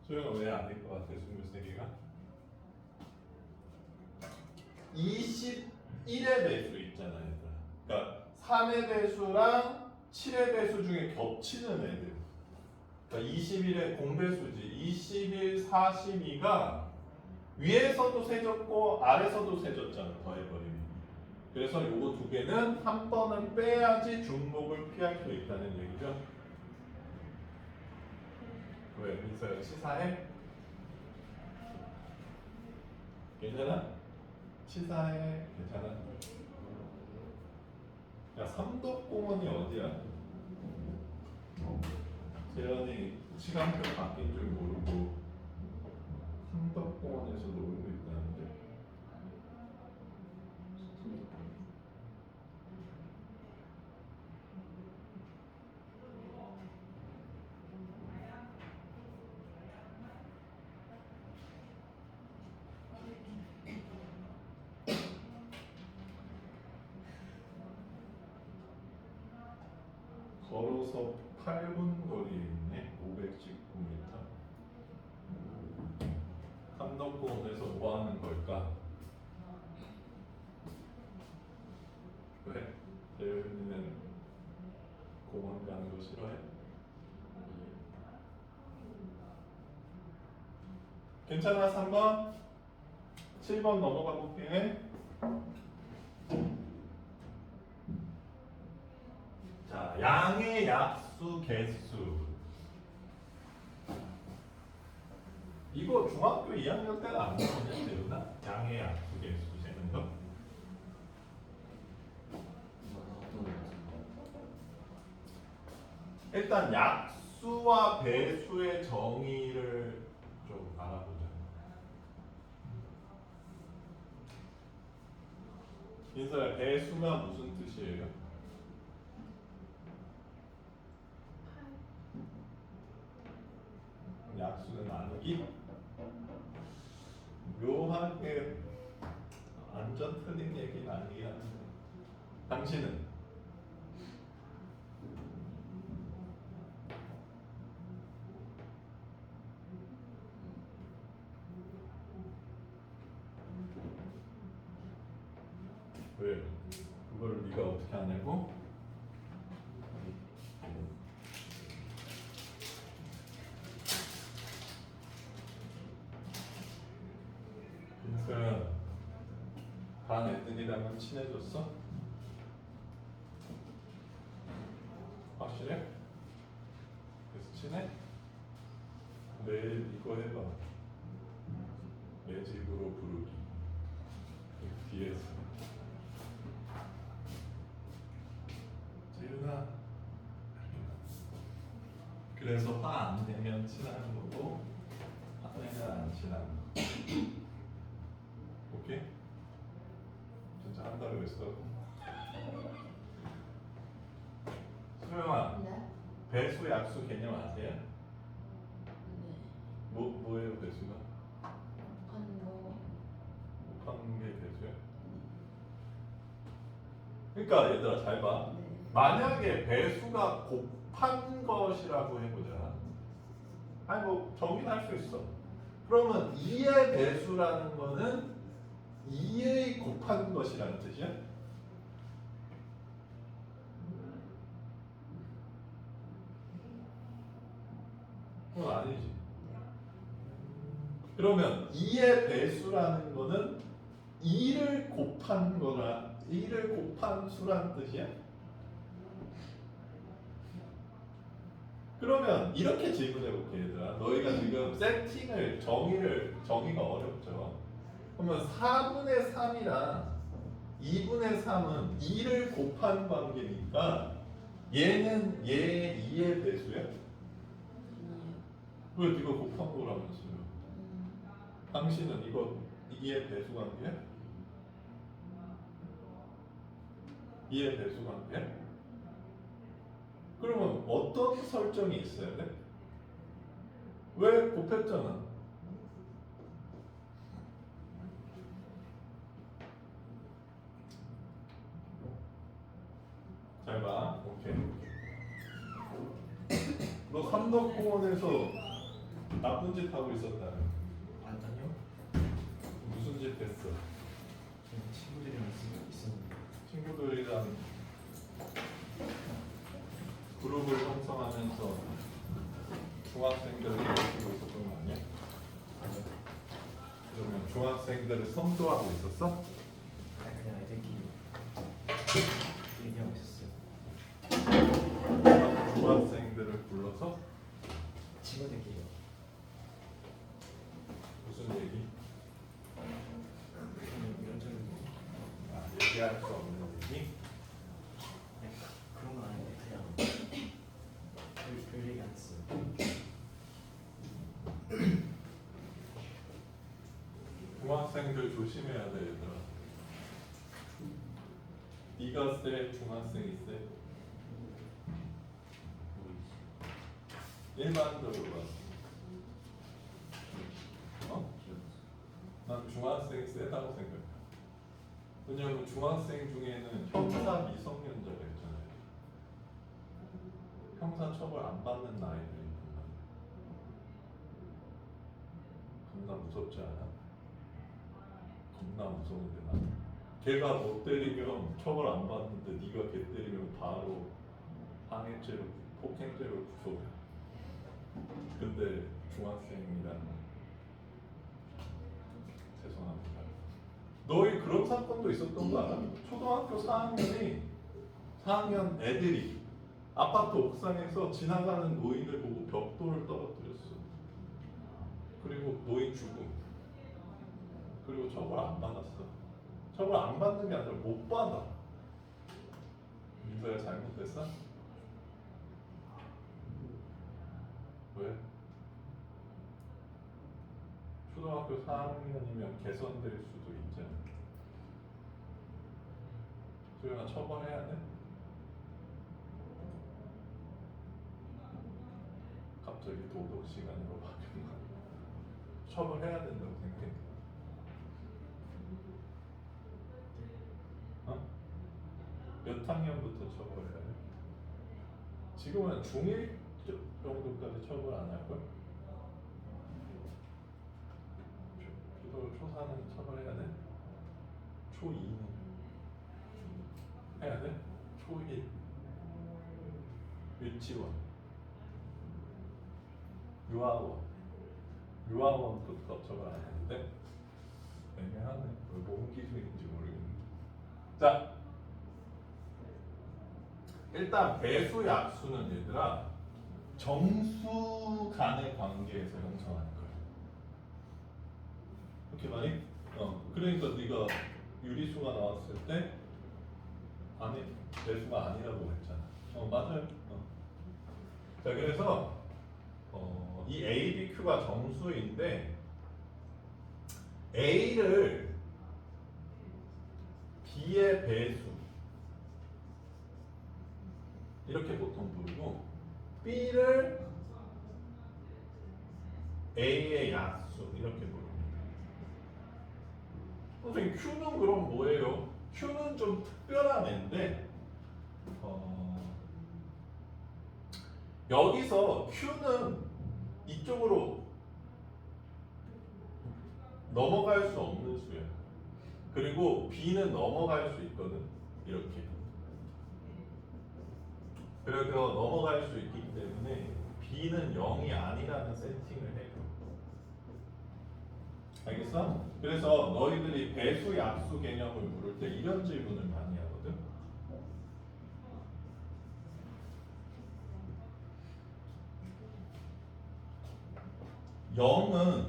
소영아 왜 안 될 것 같아? 23개가 21의 배수 있잖아 얘들아. 그러니까 3의 배수랑 7의 배수 중에 겹치는 애들. 그러니까 21의 공배수지. 21, 42가 위에서도 세졌고 아래서도 세졌잖아. 더해버리면. 그래서 요거 두 개는 한 번은 빼야지 중복을 피할 수 있다는 얘기죠. 왜? 민서야 치사해? 괜찮아? 치사해? 괜찮아? 야 삼덕공원이 어디야? 재현이 시간표 바뀐 줄 모르고 삼덕공원에서 놀고 있다는데. 걸어서 8분 거리에 있네. 519m. 삼덕공원에서 뭐 하는 걸까? 왜? 재현이는 공원 가는 거 싫어해? 괜찮아? 3번? 7번 넘어가 볼게. 자, 양의 약수 개수. 이거 중학교 2학년 때가 안 나오냐, 재훈아? 양의 약수 개수 재는 거? 일단 약수와 배수의 정의를 좀 알아보자. 인서야, 배수가 무슨 뜻이에요? 약수는 나누기? 묘하게 완전 틀린 얘기는 아니긴 한데. 당신은? 왜? 그걸 네가 어떻게 하냐고? 그러니까 반 애들이랑은 친해졌어? 확실해? 그래서 친해? 내일 이거 해봐. 내 집으로 부르기. 뒤에서 재윤아. 그래서 화 안 내면 친한 거고 화내면 안 친한 거. 오케이? 진짜 한다고 했어. 수영아, 네? 배수 약수 개념 아세요? 네. 뭐예요 배수가? 한 거. 곱하는 게 배수야? 그러니까 얘들아 잘 봐. 네. 만약에 배수가 곱한 것이라고 해보자. 아니 뭐 정의는 할 수 있어. 그러면 2의 배수라는 거는 2의 곱한 것이라는 뜻이야? 그건 아니지. 그러면 2의 배수라는 거는 2를 곱한 거라, 2를 곱한 수라는 뜻이야? 그러면 이렇게 질문해 볼게 얘들아. 너희가 지금 세팅을 정의가 어렵죠. 그러면 4분의 3이랑 2분의 3은 2를 곱한 관계니까 얘는 얘 2의 배수야? 아니에요. 왜 네가 곱한 거라면서요? 당신은 이거 2의 배수 관계야? 2의 배수 관계야? 그러면 어떤 설정이 있어야 돼? 왜 곱했잖아. 잘 봐. 오케이. 너 삼덕공원에서 나쁜 나쁜 짓 하고 있었다는. 아니요. 무슨 짓 했어? 그냥 친구들이랑 있었는데. 친구들이랑 그룹을 형성하면서 중학생들을 가르치고 있었던 거 아니야? 아니요. 그러면 중학생들을 선도하고 있었어? 그냥 애들끼리 얘기하고 있었어요. 중학생들을 불러서 친구들끼리요. 무슨 얘기? 그냥 이런저런 아, 얘기할 수 없는 얘기? 그런 건 아닌데 그냥 별 얘기 안 했어요. 중학생들 조심해야 돼 얘들아. 네가 쎄 중학생이 쎄? 일반적으로 봤어. 어? 난 중학생이 세다고 생각해. 왜냐면 중학생 중에는 형사 미성년자가 있잖아요. 형사 처벌 안 받는 나이들이 있단 말이야. 겁나 무섭지 않아? 겁나 무서운데 난. 걔가 너 때리면 처벌 안 받는데 네가 걔 때리면 바로 항해죄로 폭행죄로 구속해. 근데 중학생이란 죄송합니다. 너희 그런 사건도 있었던 거 알아? 초등학교 4학년 애들이 아파트 옥상에서 지나가는 노인을 보고 벽돌을 떨어뜨렸어. 그리고 노인 죽음. 그리고 처벌 안 받았어. 처벌 안 받는 게 아니라 못 받아. 민서야 잘못됐어? 왜? 초등학교 4학년이면 개선될 수도 있잖아. 소연아 처벌해야 돼? 갑자기 도덕 시간으로 바뀌는 거 처벌해야 된다고 생각해. 어? 몇 학년부터 처벌해야 돼? 지금은 중1 정도까지 처벌 안 할걸? 초사는 처벌해야 돼? 초2는 해야 돼? 초1 유치원 유아원부터 처벌 안 했는데 애매하네. 왜 뭔 기준인지 모르겠는데. 자, 일단 배수 약수는 얘들아 정수 간의 관계에서 형성하는 거야. 이렇게 말이? 그러니까 네가 유리수가 나왔을 때 아니 배수가 아니라고 했잖아. 맞아요. 자, 그래서 이 A, B, Q가 정수인데 A를 B의 배수 이렇게 보통 부르고 B를 A의 약수 이렇게 부릅니다. 선생님 Q는 그럼 뭐예요? Q는 좀 특별한 애인데 여기서 Q는 이쪽으로 넘어갈 수 없는 수야. 그리고 B는 넘어갈 수 있거든. 이렇게. 그래서 넘어갈 수 있기 때문에 B는 0이 아니라는 세팅을 해요. 알겠어? 그래서 너희들이 배수 약수 개념을 물을 때 이런 질문을 많이 하거든. (0은)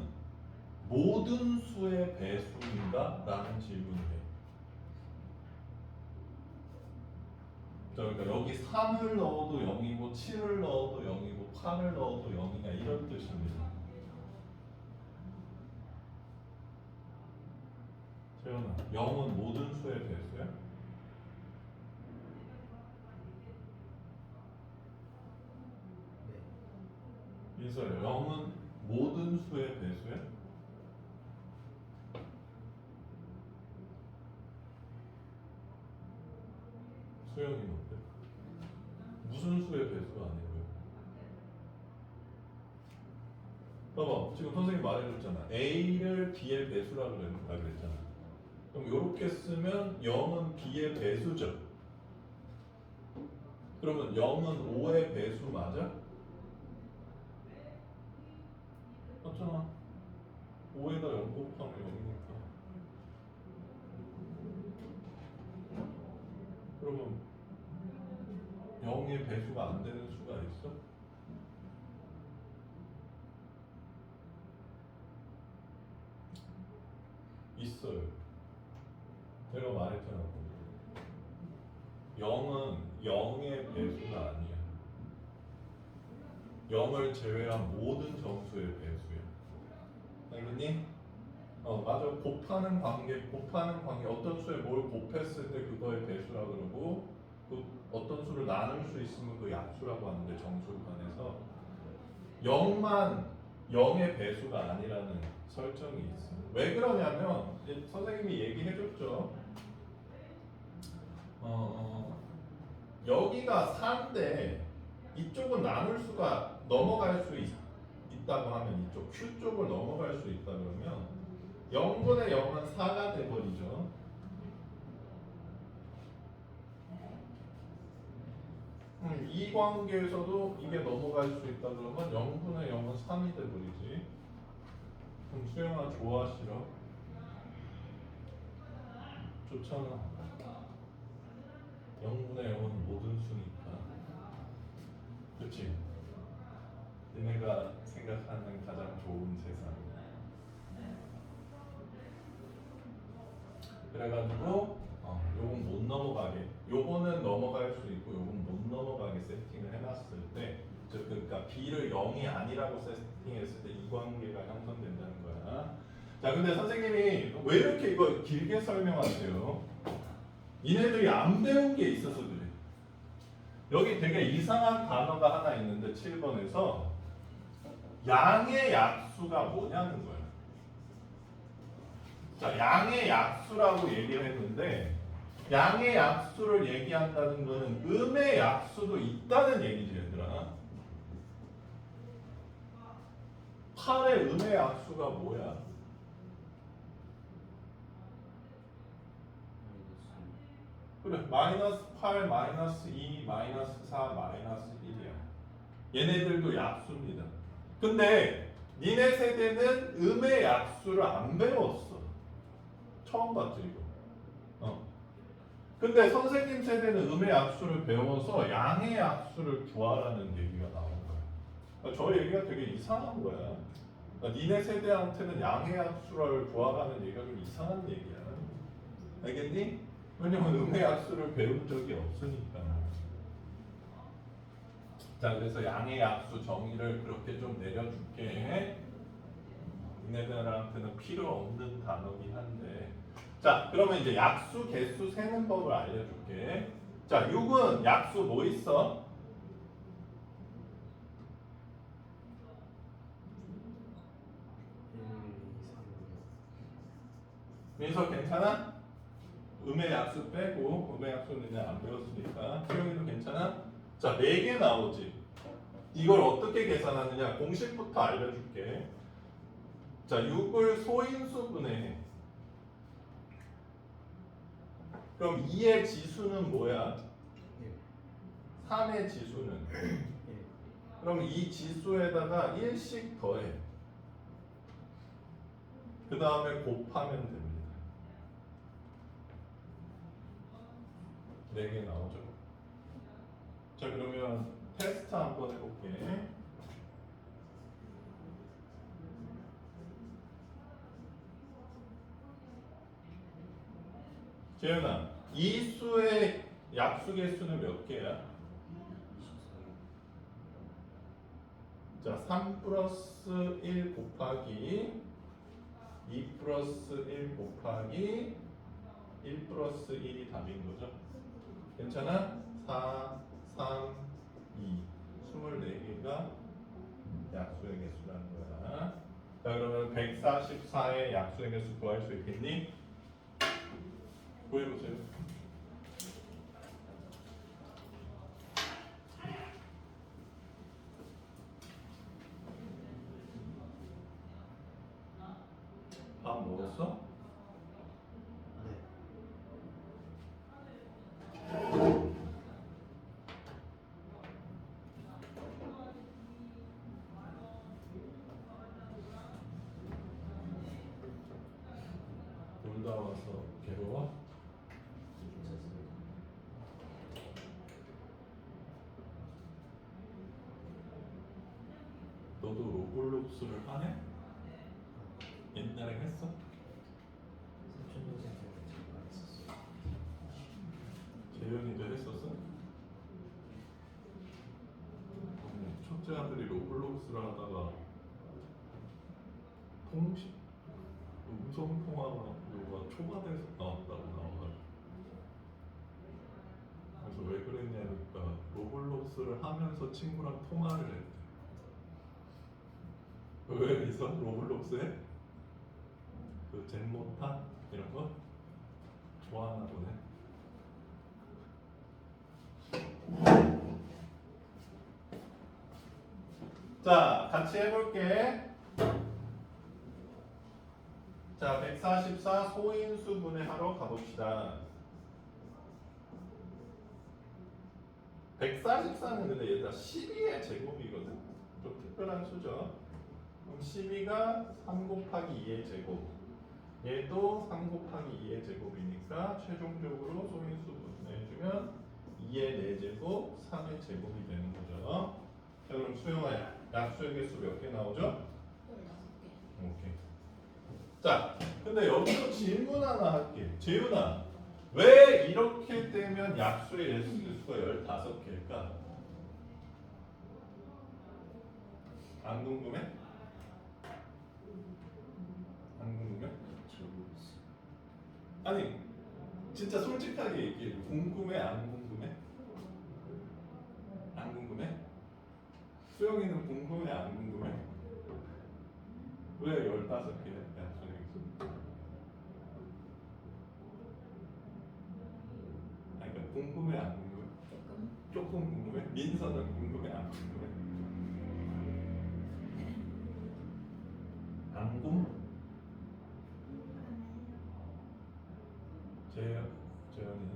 모든 수의 배수인가? 라는 질문을 해. 자, 그러니까 여기 3을 넣어도 0이고 7을 넣어도 0이고 8을 넣어도 0이냐 이런 뜻입니다. 태연아, 0은 모든 수의 배수야? 네. 민서야, 0은 모든 수의 배수야? 수영이 뭔데? 무슨 수의 배수가 아니고요? 봐봐, 지금 선생님 말해줬잖아. A를 B의 배수라고 그랬잖아. 그럼 이렇게 쓰면 0은 B의 배수죠. 그러면 0은 5의 배수 맞아? 맞잖아. 5에다 0 곱하면 0이니까. 그러면 0의 배수가 안 되는 수가 있어? 있어요. 내가 말했잖아. 0은 0의 배수가 아니야. 0을 제외한 모든 정수의 배수야. 알겠니? 맞아. 곱하는 관계 어떤 수에 뭘 곱했을 때 그거의 배수라 그러고 그 어떤 수를 나눌 수 있으면 그 약수라고 하는데 정수관에서 0만 0의 배수가 아니라는 설정이 있어. 왜 그러냐면 이제 선생님이 얘기해줬죠. 여기가 4인데 이쪽은 나눌 수가 넘어갈 수 있다고 하면 이쪽 Q 쪽을 넘어갈 수 있다 그러면 0분의 0은 4가 돼버리죠. 이 관계에서도 이게 넘어갈 수 있다 그러면 0분의 0은 3이 돼버리지. 그럼 수영아 좋아 싫어? 좋잖아. 0분의 0은 모든 수니까. 그치? 니네가 생각하는 가장 좋은 세상. 그래가지고 요건 못 넘어가게, 요거는 넘어갈 수 있고 요건 못 넘어가게 세팅을 해놨을 때, 즉 그러니까 B를 0이 아니라고 세팅했을 때 이 관계가 형성된다는 거야. 자, 근데 선생님이 왜 이렇게 이거 길게 설명하세요? 니네들이 안 배운 게 있어서 그래. 여기 되게 이상한 단어가 하나 있는데 7번에서 양의 약수가 뭐냐는 거야. 자, 양의 약수라고 얘기를 했는데 양의 약수를 얘기한다는 거는 음의 약수도 있다는 얘기지 얘들아. 8의 음의 약수가 뭐야? 그래, 마이너스 8, 마이너스 2, 마이너스 4, 마이너스 1이야. 얘네들도 약수입니다. 근데 니네 세대는 음의 약수를 안 배웠어. 처음 봤죠 이거. 근데 선생님 세대는 음의 약수를 배워서 양의 약수를 구하라는 얘기가 나온 거야. 그러니까 저 얘기가 되게 이상한 거야. 그러니까 니네 세대한테는 양의 약수를 구하라는 얘기가 좀 이상한 얘기야. 알겠니? 왜냐면 음의 약수를 배운 적이 없으니까. 자, 그래서 양의 약수 정의를 그렇게 좀 내려줄게. 니네들한테는 필요 없는 단어긴 한데. 자, 그러면 이제 약수, 개수 세는 법을 알려줄게. 자, 6은 약수 뭐 있어? 민서 괜찮아? 음의 약수 빼고, 음의 약수는 이제 안 배웠으니까. 수영이도 괜찮아? 자, 4개 나오지. 이걸 어떻게 계산하느냐? 공식부터 알려줄게. 자, 6을 소인수 분해해. 그럼 2의 지수는 뭐야? 3의 지수는? 그럼 이 지수에다가 1씩 더해. 그 다음에 곱하면 됩니다. 4개 나오죠. 자, 그러면 테스트 한번 해볼게. 재현아, 이 수의 약수 개수는 몇 개야? 자, 3 플러스 1 곱하기 2 플러스 1 곱하기 1 플러스 1이 답인 거죠. 괜찮아? 4, 3, 2 24개가 약수의 개수라는 거야. 자, 그러면 144의 약수의 개수 구할 수 있겠니? 구해보세요. 밥 먹었어? 네. 놀다 와서 괴로워? 괜찮습니다. 너도 로블록스를 하네? 옛날에 했어? 사촌 동생들한테 잠깐 했었어요. 재현이도 했었어? 첫째 아들이 로블록스를 하다가 음성 통화가 초과돼서 나왔다고 나와가지고 그래서 왜 그랬냐니까 로블록스를 하면서 친구랑 통화를 했대. 왜 있어? 로블록스에? 그 젠모타 이런 거 좋아하나 보네. 자, 같이 해볼게. 자, 144 소인수 분해하러 가봅시다. 144는 근데 얘들아 12의 제곱이거든. 좀 특별한 수죠. 그럼 12가 3 곱하기 2의 제곱. 얘도 3 곱하기 2의 제곱이니까 최종적으로 소인수 분해해주면 2의 4제곱, 3의 제곱이 되는 거죠. 자, 그럼 수영아 약수의 개수 몇 개 나오죠? 15개. 오케이. 자, 근데 여기서 질문 하나 할게. 재윤아, 왜 이렇게 되면 약수의 개수가 15개일까? 안 궁금해? 안 궁금해? 잘 모르겠어요. 아니, 진짜 솔직하게 얘기해. 궁금해? 안 궁금해? 안 궁금해? 수영이는 궁금해? 안 궁금해? 왜 15개야? 약수의 개수? 아니, 그러니까 궁금해? 안 궁금해? 조금. 조금 궁금해? 민서는 궁금해? 안 궁금해? 안 궁? 재현이는?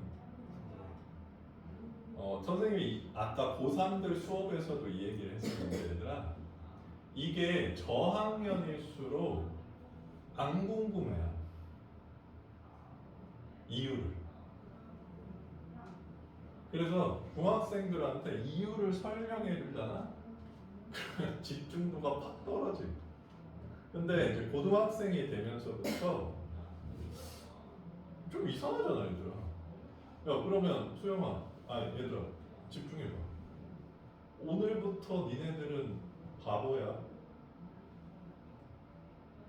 선생님이 아까 고3들 수업에서도 이 얘기를 했었는데 얘들아 이게 저학년일수록 안 궁금해요. 이유를. 그래서 중학생들한테 이유를 설명해 주잖아. 집중도가 팍 떨어져. 근데 이제 고등학생이 되면서부터 좀 이상하잖아, 얘들아. 야, 그러면 수영아, 얘들아, 집중해봐. 오늘부터 니네들은 바보야.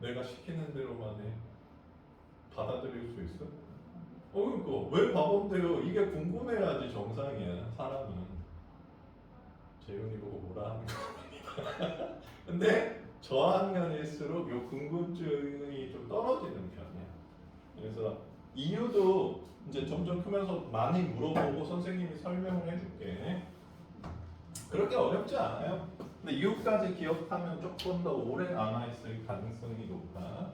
내가 시키는 대로만 해. 받아들일 수 있어? 그러니까 왜 바본데요? 이게 궁금해야지 정상이야, 사람은. 재윤이 보고 뭐라 하는 겁니다. 근데 저학년일수록 요 궁금증이 좀 떨어지는 편이야. 그래서 이유도 이제 점점 크면서 많이 물어보고 선생님이 설명을 해줄게. 그렇게 어렵지 않아요. 근데 이유까지 기억하면 조금 더 오래 남아있을 가능성이 높아.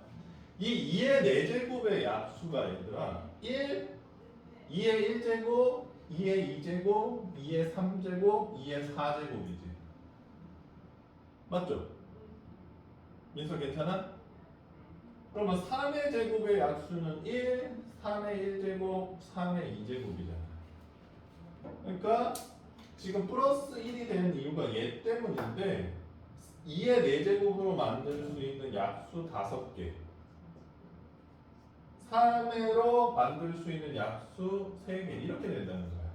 이 2의 4제곱의 약수가 얘들아 1, 2의 1제곱, 2의 2제곱, 2의 3제곱, 2의 4제곱이지. 맞죠? 민서 괜찮아? 그러면 3의 제곱의 약수는 1, 3의 1제곱, 3의 2제곱이잖아. 그러니까 지금 플러스 1이 된 이유가 얘 때문인데 2의 4제곱으로 만들 수 있는 약수 5개 3회로 만들 수 있는 약수 3개 이렇게 된다는 거야.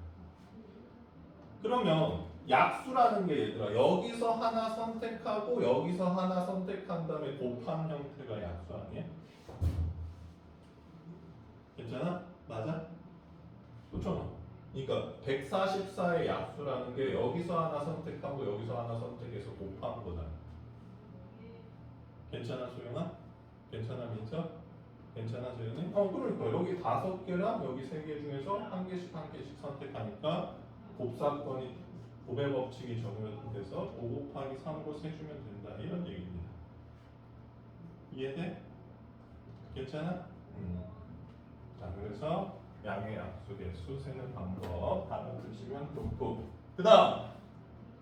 그러면 약수라는 게 얘들아 여기서 하나 선택하고 여기서 하나 선택한 다음에 곱한 형태가 약수 아니야? 괜찮아? 맞아? 그렇잖아. 그러니까 144의 약수라는 게 여기서 하나 선택하고 여기서 하나 선택해서 곱한 거잖아. 괜찮아 소영아? 괜찮아 민서? 괜찮아 재현이? 그러니까 여기 5개랑 여기 3개 중에서 한 개씩 선택하니까 곱사건이 곱의 법칙이 적용돼서 5 곱하기 3으로 세주면 된다 이런 얘기입니다. 이해돼? 괜찮아? 자, 그래서 양의 약수의 수 세는 방법 알아두시면 좋고, 그 다음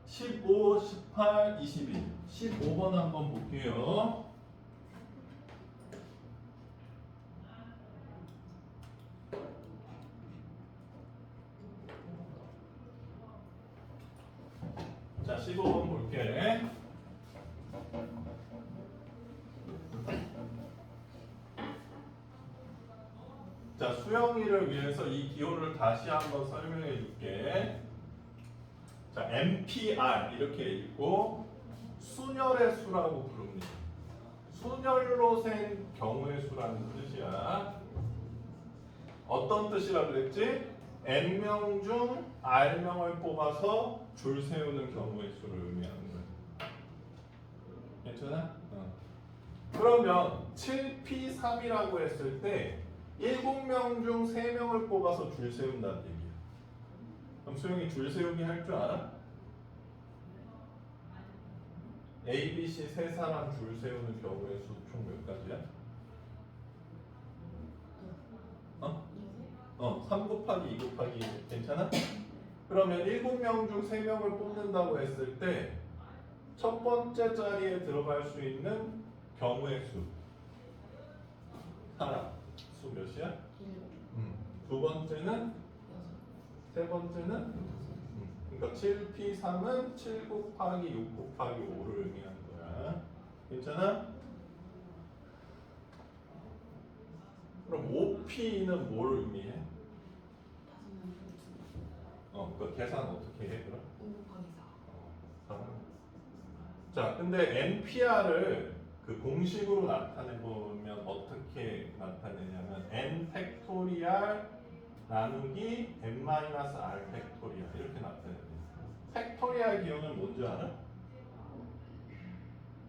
15, 18, 22 15번 한번 볼게요. 자, 15번 볼게. 자, 수영이를 위해서 이 기호를 다시 한번 설명해 줄게. 자, MPR 이렇게 읽고 순열의 수라고 부릅니다. 순열로 센 경우의 수라는 뜻이야. 어떤 뜻이라 그랬지? N명 중 R명을 뽑아서 줄 세우는 경우의 수를 의미하는 거야. 괜찮아? 그러면 7P3이라고 했을 때 7명 중 3명을 뽑아서 줄 세운다는 얘기야. 그럼 수영이 줄 세우기 할 줄 알아? A, B, C 세 사람 줄 세우는 경우의 수 총 몇 가지야? 3 곱하기 2 곱하기 1 괜찮아? 그러면 7명 중 3명을 뽑는다고 했을 때 첫 번째 자리에 들어갈 수 있는 경우의 수 사람 수 몇이야? 2 번째는? 세 번째는? 그러니까 7P3은 7 곱하기 6 곱하기 5를 의미하는 거야. 괜찮아? 그럼 5P는 뭘 의미해? 5명 그 계산 어떻게 해 그럼? 5 곱하기 4 자, 근데 NPR을 그 공식으로 나타내 보면 어떻게 나타내냐면 n 팩토리알 나누기 n-r 팩토리알 이렇게 나타냅니다. 팩토리알 기호는 뭔지 알아?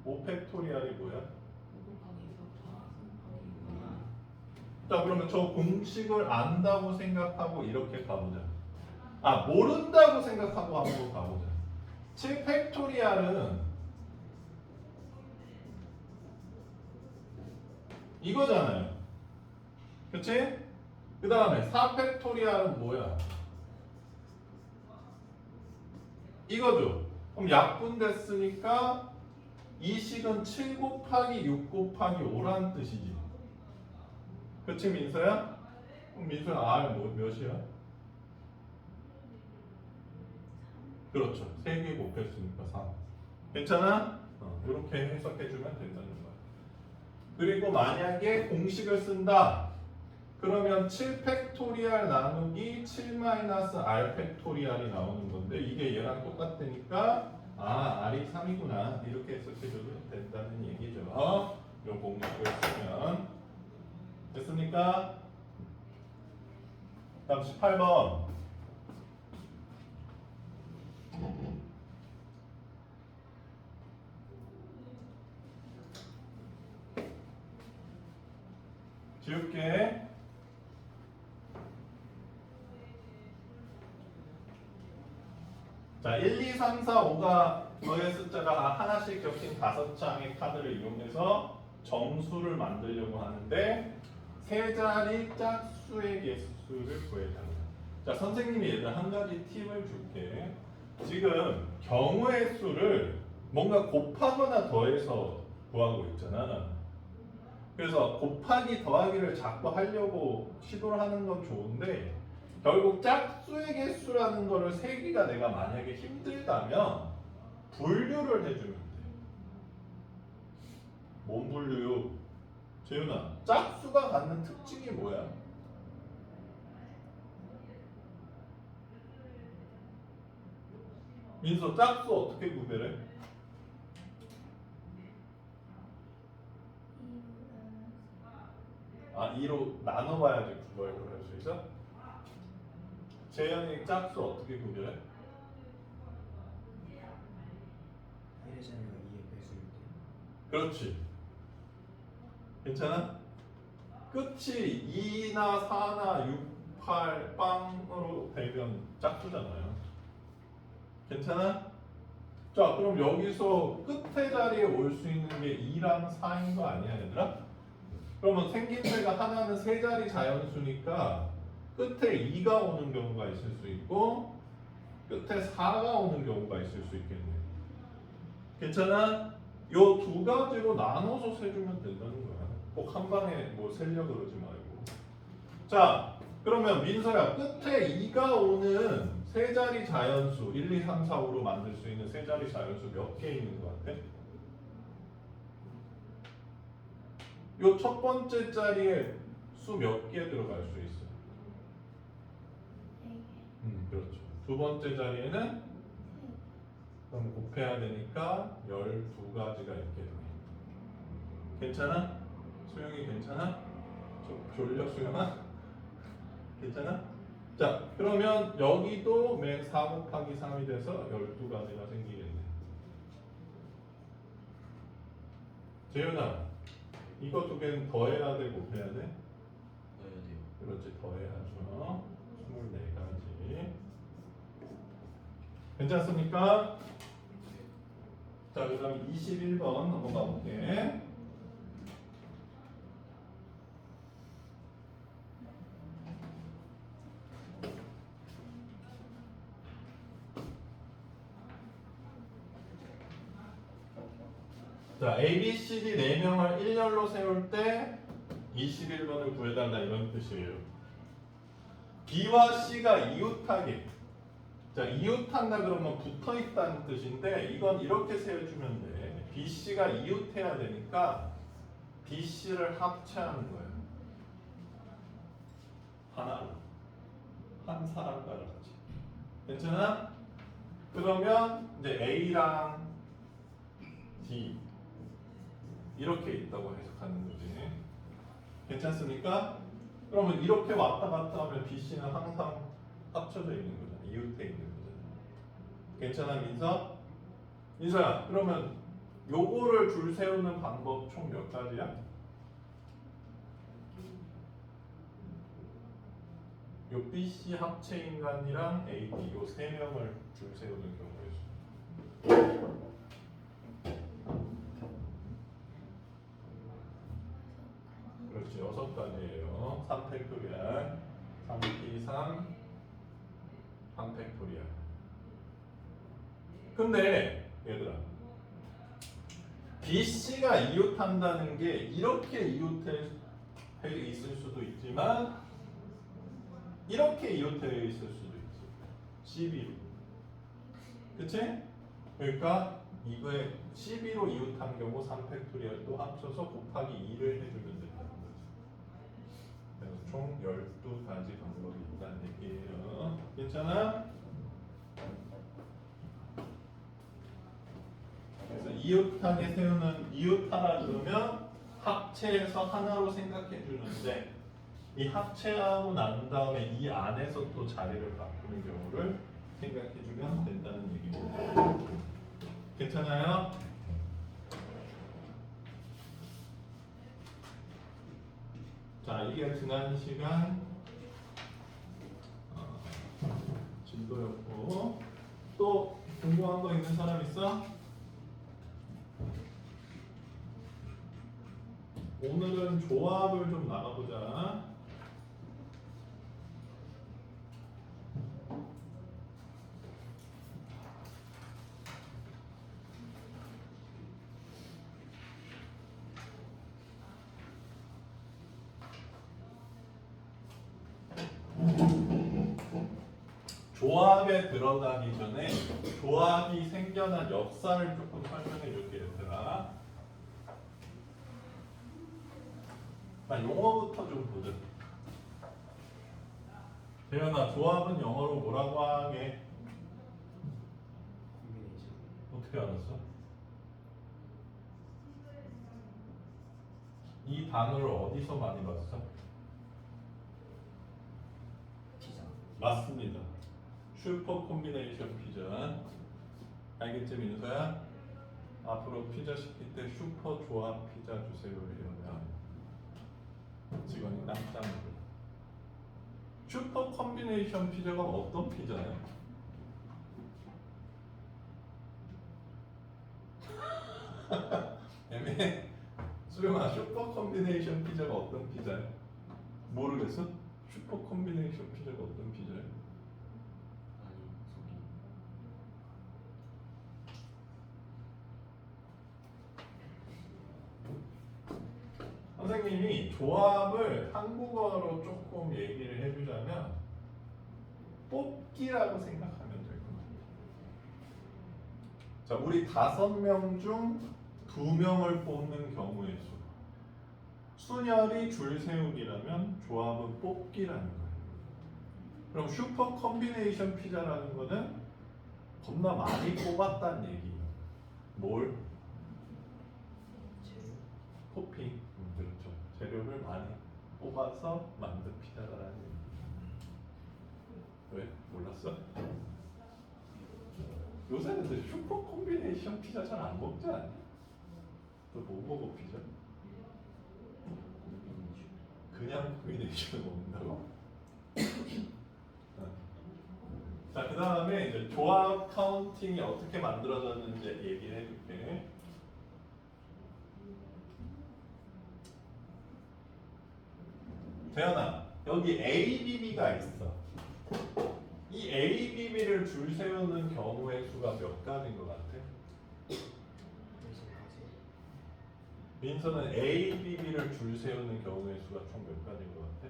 5 팩토리알이 뭐야? 5 곱하기 4 3 곱하기 6 자, 그러면 저 공식을 안다고 생각하고 이렇게 가보자. 모른다고 생각하고 한번 가보자. 7 팩토리알은 이거잖아요. 그치? 그 다음에 4 팩토리알은 뭐야? 이거죠. 그럼 약분됐으니까 이 식은 7 곱하기 6 곱하기 5라는 뜻이지. 그치 민서야? 그럼 민서야 R 몇이야? 그렇죠. 3개 곱했으니까 3. 괜찮아? 이렇게 해석해주면 된다는 거야. 그리고 만약에 공식을 쓴다. 그러면 7 팩토리알 나누기 7-r 팩토리알이 나오는 건데 이게 얘랑 똑같으니까 R이 3이구나 이렇게 해석해줘도 된다는 얘기죠. 이 공식을 쓰면 됐습니까? 다음 18번 지울게. 자, 1, 2, 3, 4, 5가 너의 숫자가 하나씩 겹친 5장의 카드를 이용해서 정수를 만들려고 하는데 세 자리 짝수의 개수를 구해달라. 자, 선생님이 얘들 한 가지 팁을 줄게. 지금 경우의 수를 뭔가 곱하거나 더해서 구하고 있잖아. 그래서 곱하기 더하기를 자꾸 하려고 시도를 하는 건 좋은데 결국 짝수의 개수라는 거를 세기가 내가 만약에 힘들다면 분류를 해주면 돼. 뭔 분류? 재윤아, 짝수가 갖는 특징이 뭐야? 민서, 짝수 어떻게 구별해? 2로 나눠봐야지 구별을 할 수 있어? 재현이 짝수 어떻게 구별해? 1의 자녀가 2의 배수일 때 그렇지. 괜찮아? 끝이 2나 4나 6, 8, 빵으로 되면 짝수잖아요. 괜찮아? 자, 그럼 여기서 끝에 자리에 올 수 있는 게 2랑 4인 거 아니야, 얘들아? 그러면 생김새가 하나는 세 자리 자연수니까 끝에 2가 오는 경우가 있을 수 있고 끝에 4가 오는 경우가 있을 수 있겠네. 괜찮아? 요 두 가지로 나눠서 세주면 된다는 거야. 꼭 한 방에 뭐 세려 그러지 말고. 자, 그러면 민서야 끝에 2가 오는 세 자리 자연수 1, 2, 3, 4, 5로 만들 수 있는 세 자리 자연수 몇 개 있는 것 같아? 요 첫 번째 자리에 수 몇 개 들어갈 수 있어? 그렇죠. 두 번째 자리에는 그럼 곱해야 되니까 12가지가 있게 돼. 괜찮아? 수영이 괜찮아? 좀 졸려 수영아? 괜찮아? 자, 그러면 여기도 맨 4 곱하기 3이 돼서 12가지가 생기겠네. 재윤아, 이거 두 개는 더해야 돼, 곱해야 돼? 넣어야 돼요. 그렇지, 더해야죠. 24가지. 괜찮습니까? 자, 그 다음에 21번 넘어가 볼게. 자, A, B, C, D 4명을 일렬로 세울 때 21번을 구해달라 이런 뜻이에요. B와 C가 이웃하게. 자, 이웃한다 그러면 붙어있다는 뜻인데 이건 이렇게 세워주면 돼. B, C가 이웃해야 되니까 B, C를 합체하는 거예요. 하나로. 한 사람과 같이. 괜찮아? 그러면 이제 A랑 D 이렇게 있다고 해석하는 거지. 괜찮습니까? 그러면 이렇게 왔다 갔다 하면 BC는 항상 합쳐져 있는 거잖아. 이웃해 있는 거잖아. 괜찮아, 민서? 민서야, 그러면 요거를 줄 세우는 방법 총 몇 가지야? 요 BC 합체 인간이랑 AD 요 세 명을 줄 세우는 경우가 있어. 그렇지, 6가지예요. 3팩토리얼, 3p3, 3팩토리얼. 근데 얘들아, BC가 이웃한다는 게 이렇게 이웃해 있을 수도 있지만 이렇게 이웃해 있을 수도 있지. 12로. 그치? 그러니까 이거에 12로 이웃한 경우 3팩토리얼 또 합쳐서 곱하기 2를 해주면 된다는 거지. 그래서 총 12가지 방법이 있다는 얘기예요. 괜찮아? 그래서 이웃하게 세우는 이웃하라 그러면 합체해서 하나로 생각해 주는데 이 합체하고 난 다음에 이 안에서 또 자리를 바꾸는 경우를 생각해 주면 된다는 얘기입니다. 괜찮아요? 자, 이게 지난 시간 진도였고 또 궁금한 거 있는 사람 있어? 오늘은 조합을 좀 나가보자. 조합에 들어가기 전에 조합이 생겨난 역사를 조금 설명해 줄게 얘들아. 나 용어부터 좀 보자. 재현아, 조합은 영어로 뭐라고 하게? 콤비네이션. 어떻게 알았어? 이 단어를 어디서 많이 봤어? 피자. 맞습니다. 슈퍼 콤비네이션 피자. 알겠지, 민서야? 앞으로 피자 시킬 때 슈퍼 조합 피자 주세요 이러면 직원이 깜짝 놀라. 슈퍼 콤비네이션 피자가 어떤 피자야? 애매해. 수영아, 슈퍼 콤비네이션 피자가 어떤 피자야? 모르겠어? 슈퍼 콤비네이션 피자가 어떤 피자야? 아니 속이 선생님이 조합을 한국어로 조금 얘기를 해주자면 뽑기라고 생각하면 될 것 같아요. 자, 우리 5명 중 2명을 뽑는 경우의 수. 순열이 줄 세우기라면 조합은 뽑기라는 거예요. 그럼 슈퍼 콤비네이션 피자라는 거는 겁나 많이 뽑았다는 얘기예요. 뭘? 재료 토핑. 그렇죠. 재료를 많이 뽑아서 만든 피자라는 얘기예요. 왜? 몰랐어? 요새 근데 슈퍼 콤비네이션 피자 잘 안 먹지 않냐? 너 뭐 먹어 피자? 그냥 콤비네이션을 먹는다고? 자, 그 다음에 이제 조합 카운팅이 어떻게 만들어졌는지 얘기를 해줄게. 태연아, 여기 ABB가 있어. 이 ABB를 줄 세우는 경우의 수가 몇 가지인 것 같아? 여기서까지 민서는 ABB를 줄 세우는 경우의 수가 총 몇 가지인 것 같아?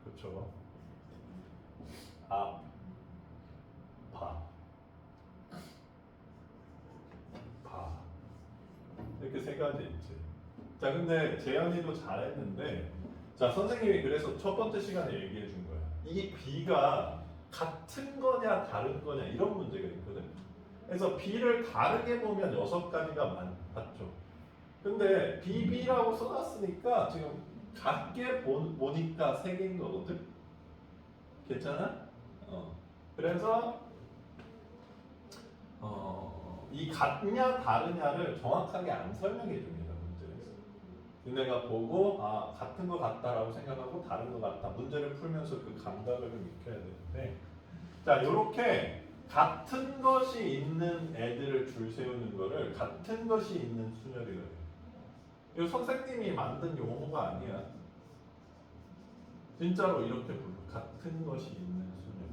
그렇죠. 앞, 바, 바. 이렇게 세 가지 있지. 자, 근데 재현이도 잘했는데, 자, 선생님이 그래서 첫 번째 시간에 얘기해 준 거야. 이 B가 같은 거냐 다른 거냐 이런 문제가 있거든. 그래서 B를 다르게 보면 6가지가 맞죠. 근데 BB라고 써놨으니까 지금 같게 보니까 3개인 거거든. 괜찮아? 그래서 이 같냐 다르냐를 정확하게 안 설명해 줍니다. 문제에서. 너네가 보고 아 같은 거 같다라고 생각하고 다른 거 같다. 문제를 풀면서 그 감각을 좀 익혀야 되는데, 자, 요렇게 같은 것이 있는 애들을 줄 세우는 거를 같은 것이 있는 순열이라고 해요. 이거 선생님이 만든 용어가 아니야. 진짜로 이렇게 불러. 같은 것이 있는 순열.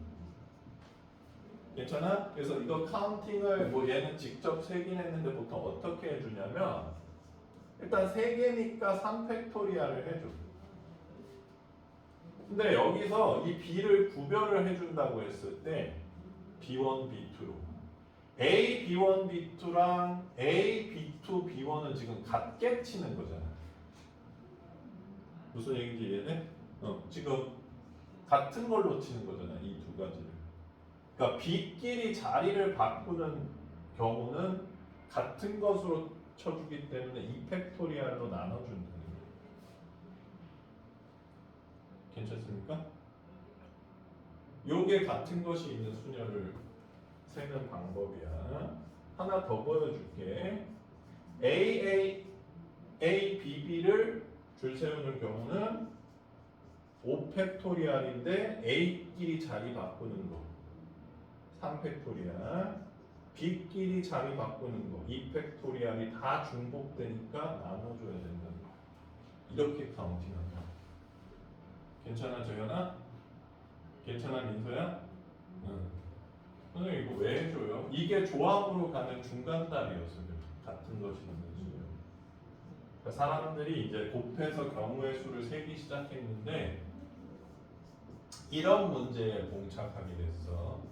괜찮아? 그래서 이거 카운팅을 뭐 얘는 직접 세긴 했는데 보통 어떻게 해주냐면 일단 3개니까 3팩토리얼을 해줘. 근데 여기서 이 B를 구별을 해준다고 했을 때 B1, B2로 A, B1, B2랑 A, B2, B1은 지금 같게 치는 거잖아. 무슨 얘기인지 이해돼? 지금 같은 걸로 치는 거잖아. 이 두 가지를. 그러니까 B끼리 자리를 바꾸는 경우는 같은 것으로 쳐주기 때문에 2팩토리얼로 나눠준다는 거예요. 괜찮습니까? 요게 같은 것이 있는 순열을 세는 방법이야. 하나 더 보여줄게. A, BB를 줄 세우는 경우는 5팩토리얼인데 A끼리 자리 바꾸는 거 3팩토리얼, B끼리 자리 바꾸는 거 2팩토리얼이 다 중복되니까 나눠줘야 된다는 거. 이렇게 카운팅한다. 괜찮아 재현아? 괜찮아 민서야? 응. 선생님 이거 왜 해줘요? 이게 조합으로 가는 중간다리였어요. 같은 것이 있는 수요. 그러니까 사람들이 이제 곱해서 경우의 수를 세기 시작했는데 이런 문제에 봉착하게 됐어.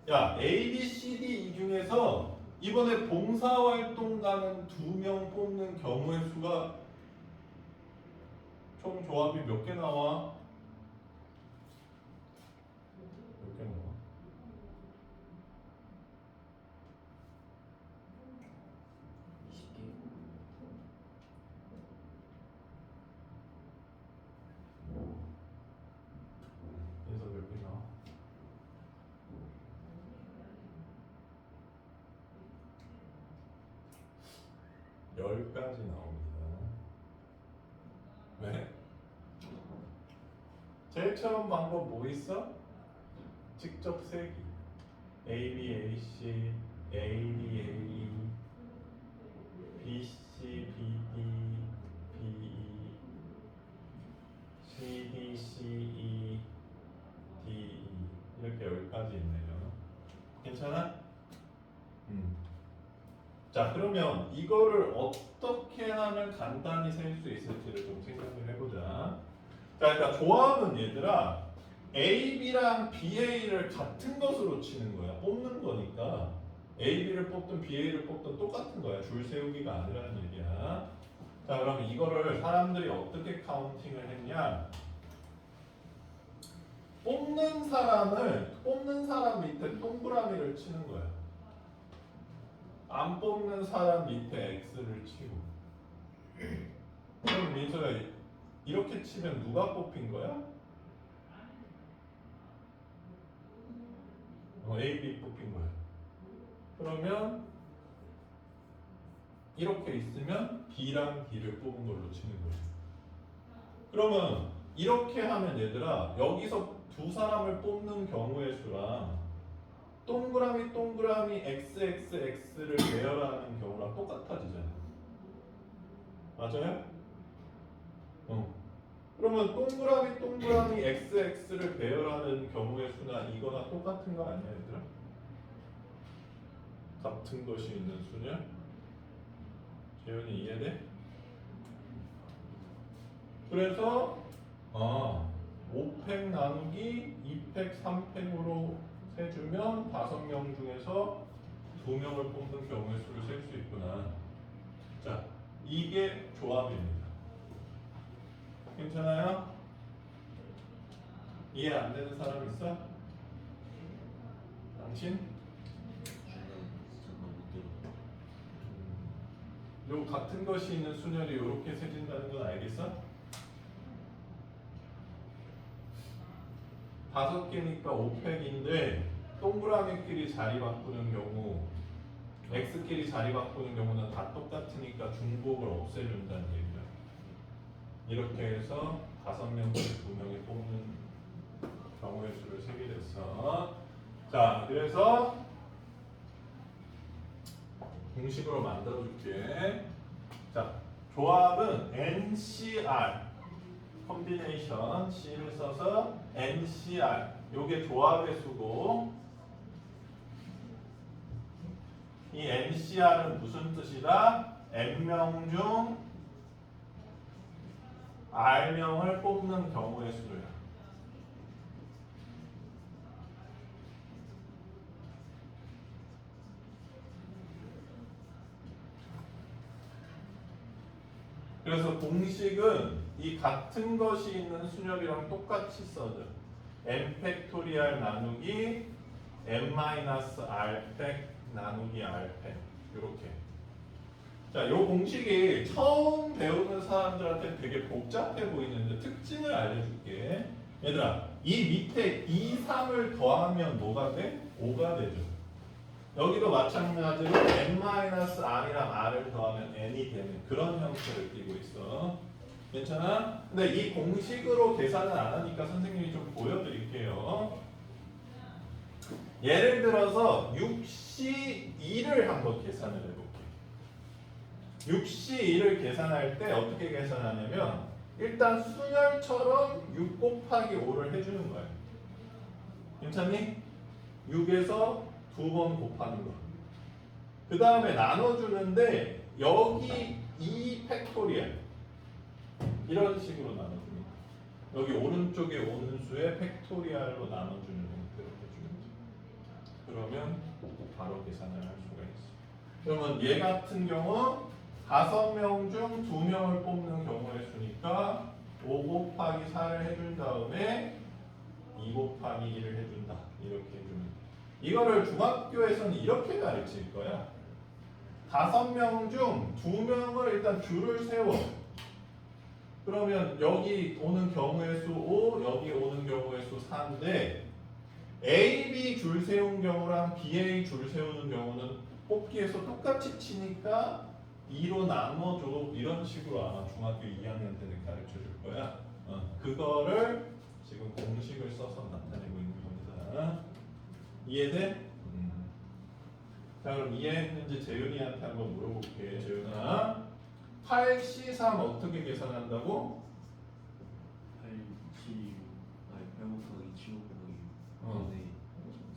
야, A, B, C, D 이 중에서 이번에 봉사활동 가는 2명 뽑는 경우의 수가 총 조합이 몇 개 나와? 몇 개 나와? 그래서 몇 개 나와? 10가지 나옵니다. 왜? 제일 처음 방법 뭐 있어? 직접 세기. A, B, A, C, A, D, A, B, C, B, D, B, E, C, D, C, E, D, E 이렇게 여기까지 있네요. 괜찮아? 자, 그러면 이거를 어떻게 하면 간단히 셀 수 있을지를 좀 생각을 해보자. 자, 그러니까 조합은 얘들아 A, B랑 BA를 같은 것으로 치는 거야. 뽑는 거니까 A, B를 뽑든 BA를 뽑든 똑같은 거야. 줄 세우기가 아니라는 얘기야. 자, 그럼 이거를 사람들이 어떻게 카운팅을 했냐? 뽑는 사람 밑에 동그라미를 치는 거야. 안 뽑는 사람 밑에 X를 치고. 그럼 민서가 이렇게 치면 누가 뽑힌 거야? A, B 뽑힌 거야. 그러면 이렇게 있으면 B랑 D를 뽑은 걸로 치는 거지. 그러면 이렇게 하면 얘들아 여기서 두 사람을 뽑는 경우의 수랑 동그라미 XXX를 배열하는 경우랑 똑같아지잖아. 맞아요? 그러면 동그라미 XX를 배열하는 경우의 수나 이거나 똑같은 거 아니야 얘들아? 같은 것이 있는 수냐? 재현이 이해돼? 그래서 5팩 나누기 2팩 3팩으로 세주면 5명 중에서 2명을 뽑는 경우의 수를 셀 수 있구나. 자, 이게 조합입니다. 괜찮아요? 이해 안 되는 사람 있어? 당신? 요 같은 것이 있는 순열이 이렇게 세진다는 건 알겠어? 5개니까 5팩인데 동그라미끼리 자리 바꾸는 경우 X끼리 자리 바꾸는 경우는 다 똑같으니까 중복을 없애준다는 얘기야. 이렇게 해서 5명 중에 2명이 뽑는 경우의 수를 세게 됐어. 자, 그래서 공식으로 만들어줄게. 자, 조합은 NCR 컴비네이션 C를 써서 NCR 요게 조합의 수고 이 NCR은 무슨 뜻이다? N명 중 R명을 뽑는 경우의 수를 그래서 공식은 이 같은 것이 있는 수열이랑 똑같이 써져. n 팩토리얼 나누기 n-r 팩 나누기 r 팩 이렇게. 자, 요 공식이 처음 배우는 사람들한테 되게 복잡해 보이는데 특징을 알려줄게. 얘들아, 이 밑에 2, 3을 더하면 뭐가 돼? 5가 되죠. 여기도 마찬가지로 n-r이랑 r을 더하면 n이 되는 그런 형태를 띠고 있어. 괜찮아? 근데 이 공식으로 계산을 안 하니까 선생님이 좀 보여드릴게요. 예를 들어서 6C2를 한번 계산을 해볼게. 6C2를 계산할 때 어떻게 계산하냐면 일단 순열처럼 6 곱하기 5를 해주는 거야. 괜찮니? 6에서 2번 곱하는 거. 그 다음에 나눠주는데 여기 2 팩토리얼 이런 식으로 나눠줍니다. 여기 오른쪽에 오는 수의 팩토리얼로 나눠주는 형태로 해주면 돼. 그러면 바로 계산을 할 수가 있어. 그러면 얘 같은 경우 5명 중 2명을 뽑는 경우의 수니까 5 곱하기 4를 해준 다음에 2 곱하기 1을 해준다. 이렇게 해주면 돼. 이거를 중학교에서는 이렇게 가르칠 거야. 5명 중 2명을 일단 줄을 세워. 그러면 여기 오는 경우의 수 5, 여기 오는 경우의 수 4인데 A, B 줄 세운 경우랑 BA 줄 세우는 경우는 뽑기에서 똑같이 치니까 2로 나눠줘. 이런 식으로 아마 중학교 2학년 때는 가르쳐 줄 거야. 그거를 지금 공식을 써서 나타내고 있는 겁니다. 이해돼? 자 그럼 이해했는지 재윤이한테 한번 물어볼게. 재윤아 8C3 어떻게 계산한다고? 8, 8 곱하기 7 곱하기 어.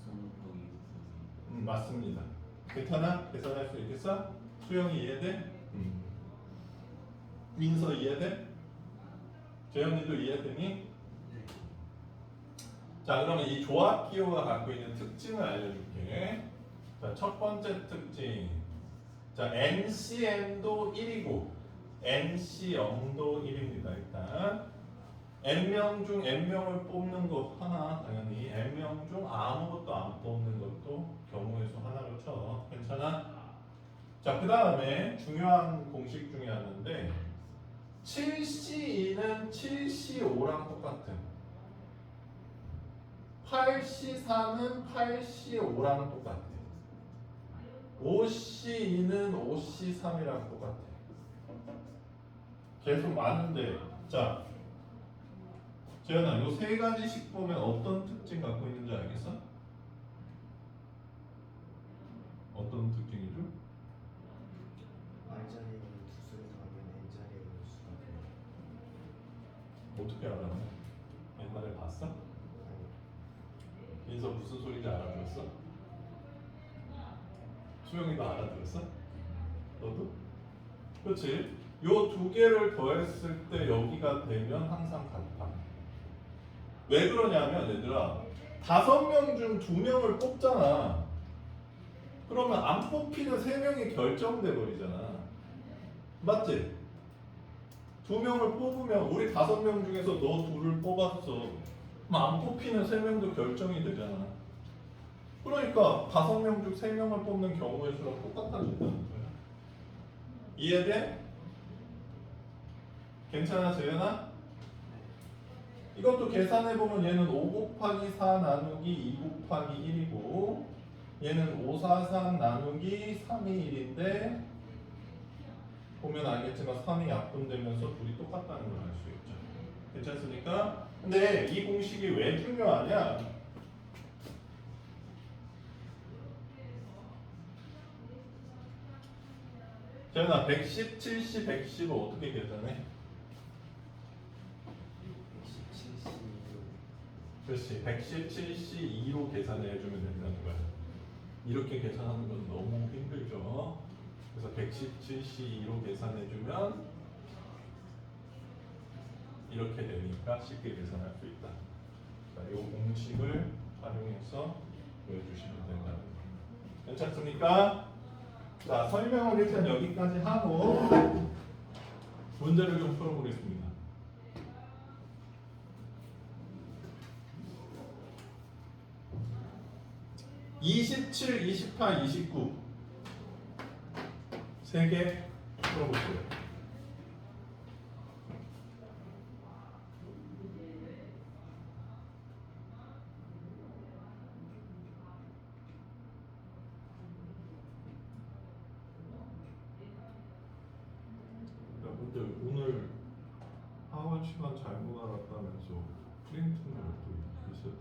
3 곱하기 6 맞습니다. 괜찮아? 계산할 수 있겠어? 수영이 이해돼? 민서 이해돼? 재현이도 이해되니? 네. 자 그러면 이 조합 기호가 갖고 있는 특징을 알려줄게. 자 첫 번째 특징. 자 NCM도 1이고 NC0도 1입니다. 일단 N명 중 N명을 뽑는 거 하나 당연히 N명 중 아무것도 안 뽑는 것도 경우의 수 하나로 쳐. 괜찮아? 자 그 다음에 중요한 공식 중에 하나인데 7C2는 7C5랑 똑같음. 8C3은 8C5랑 똑같아. 5C2는 5C3이랑 똑같아. 계속 많은데 자 재현아 요 세 가지씩 보면 어떤 특징 갖고 있는지 알겠어? 어떤 특징이죠? R자리에 있는 두 수를 더하면 N자리에 있는 수가 돼요. 어떻게 알아? 옛날에 봤어? 아니, 민서 무슨 소리인지 알아들었어? 수영이도 알아들었어? 너도? 그렇지? 요 두 개를 더했을 때 여기가 되면 항상 같아. 왜 그러냐면 얘들아 5명 중 2명을 뽑잖아. 그러면 안 뽑히는 3명이 결정돼 버리잖아. 맞지? 2명을 뽑으면 우리 5명 중에서 너 2를 뽑았어. 그럼 안 뽑히는 3명도 결정이 되잖아. 그러니까 5명 중 3명을 뽑는 경우의 수랑 똑같아진다는 거야. 이해돼? 괜찮아 재현아? 이것도 계산해보면 얘는 5 곱하기 4 나누기 2 곱하기 1이고 얘는 5, 4, 3 나누기 3이 1인데 보면 알겠지만 3이 약분되면서 둘이 똑같다는 걸 알 수 있죠. 괜찮습니까? 근데 이 공식이 왜 중요하냐? 재현아 110, 70, 110을 어떻게 계산해? 117C 그렇지. 117C2로 계산해 주면 된다는 거야. 이렇게 계산하는 건 너무 힘들죠. 그래서 117C2로 계산해 주면 이렇게 되니까 쉽게 계산할 수 있다. 자, 이 공식을 활용해서 보여주시면 된다는 거예요. 괜찮습니까? 자, 설명을 일단 여기까지 하고 문제를 좀 풀어보겠습니다. 27, 28, 29 세 개 풀어볼게요. 여러분들 오늘 학원 시간 잘못 알았다면서 프린트는 또 있었죠?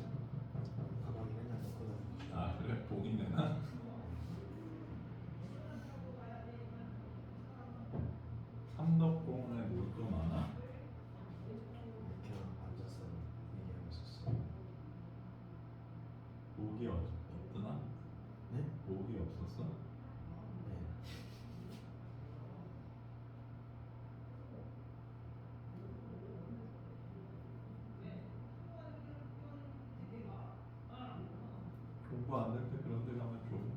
가방이 맨날 넣고 다니고 아 그래? 보긴 내나? 삼덕공원에 물도 많아? 이렇게 앉아서 얘기하고 있었어요. 목이 없더나? 네? 목이 없었어? 네. 공부 안 될 때 그런 데 가면 좀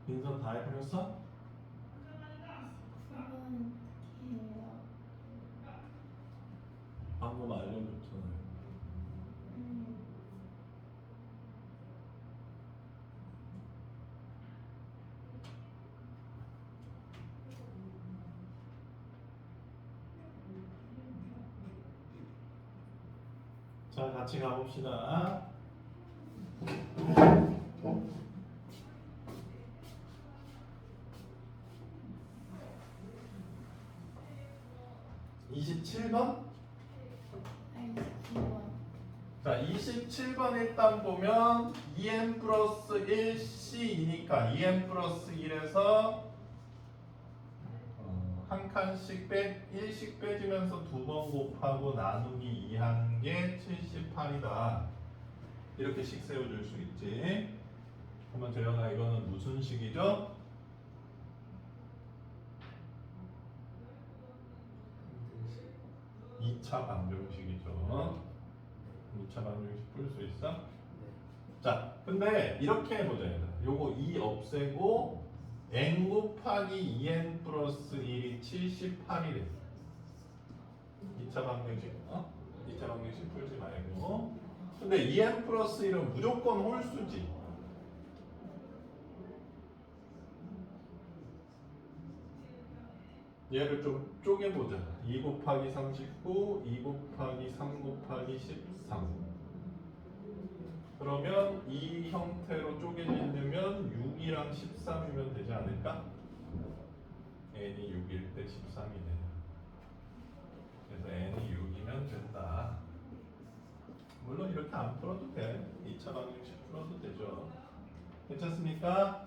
민서 다 해버렸어? 그건 어떻게 해요? 방금 알려줬잖아요. 음. 자, 같이 가봅시다. 27번? 알겠어요. 자, 27번 일단 보면 2n 플러스 1c이니까 2n 플러스 1에서 한 칸씩 1씩 빼주면서 두 번 곱하고 나누기 2한 게 78이다. 이렇게 식 세워줄 수 있지. 그러면 재현아 이거는 무슨 식이죠? 2차 방정식이죠. 2차 방정식 풀 수 있어? 네. 자, 근데 이렇게 해보자. 요거 2 없애고 n 곱하기 2n 플러스 1이 78이래. 2차 방정식, 2차 방정식 풀지 말고. 근데 2n 플러스 1은 무조건 홀수지. 얘를 좀 쪼개보자. 2 곱하기 39, 2 곱하기 3 곱하기 13. 그러면 이 형태로 쪼개지려면 6이랑 13이면 되지 않을까? n이 6일 때 13이네. 그래서 n이 6이면 된다. 물론 이렇게 안 풀어도 돼. 2차 방정식 풀어도 되죠. 괜찮습니까?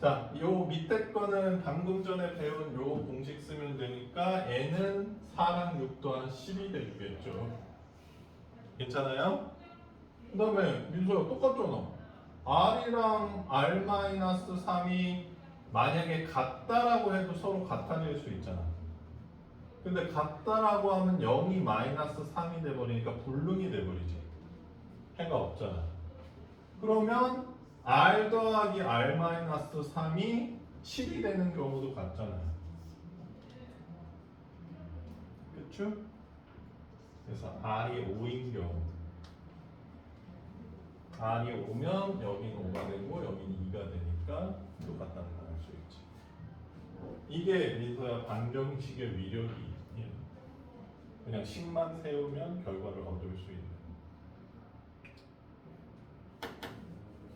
자, 요 밑에 거는 방금 전에 배운 요 공식 쓰면 되니까 n은 4랑 6 또한 10이 되겠죠. 괜찮아요? 그 다음에 민서야 똑같잖아. r이랑 r-3이 만약에 같다라고 해도 서로 같아질 수 있잖아. 근데 같다라고 하면 0이 마이너스 3이 돼버리니까 불능이 돼버리지. 해가 없잖아. 그러면 r 더하기 r-3이 7이 되는 경우도 같잖아요. 그쵸? 그래서 r이 5인 경우 r이 5면 여기는 5가 되고 여기는 2가 되니까 똑같다는 걸 알 수 있지. 이게 민서야 방정식의 위력이 그냥 식만 세우면 결과를 얻을 수 있는.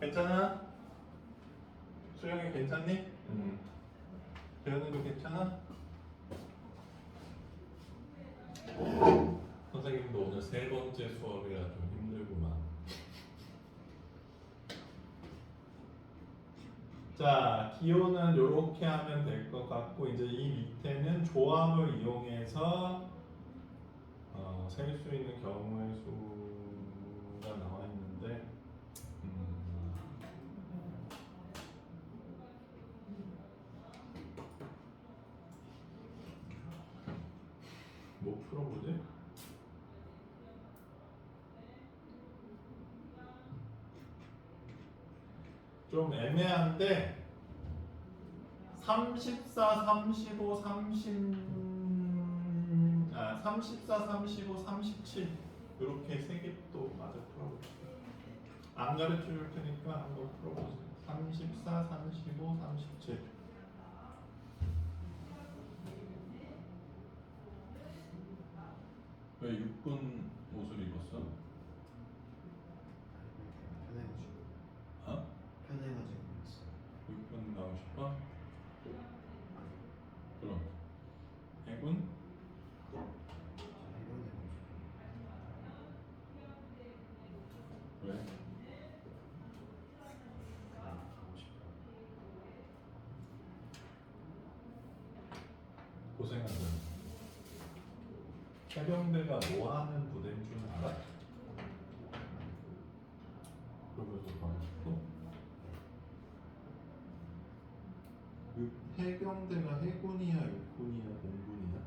괜찮아? 수영이 괜찮니? 배우는도 괜찮아? 선생님도 오늘 세 번째 수업이라 좀 힘들구만. 자, 기호는 이렇게 하면 될 것 같고 이제 이 밑에는 조합을 이용해서 셀 수 있는 경우의 수가 나와 있는데 뭐 풀어보지? 좀 애매한데 34, 35, 34, 35, 37 이렇게 세 개 또 마저 풀어볼게요. 안 가르쳐 줄 테니까 한번 풀어보세요. 34, 35, 37 왜 육군 옷을 입었어? 편해가지고. 어? 편해가지고 그랬어요. 육군 가고 싶어? 그럼 해군? 저 해병대 가고 싶어요. 왜? 그냥 가고 싶어요. 고생한다. 해병대가 뭐 하는 부대인 줄 알아? 그러면서 가고 싶어? 해병대가 해군이야, 육군이야, 공군이야?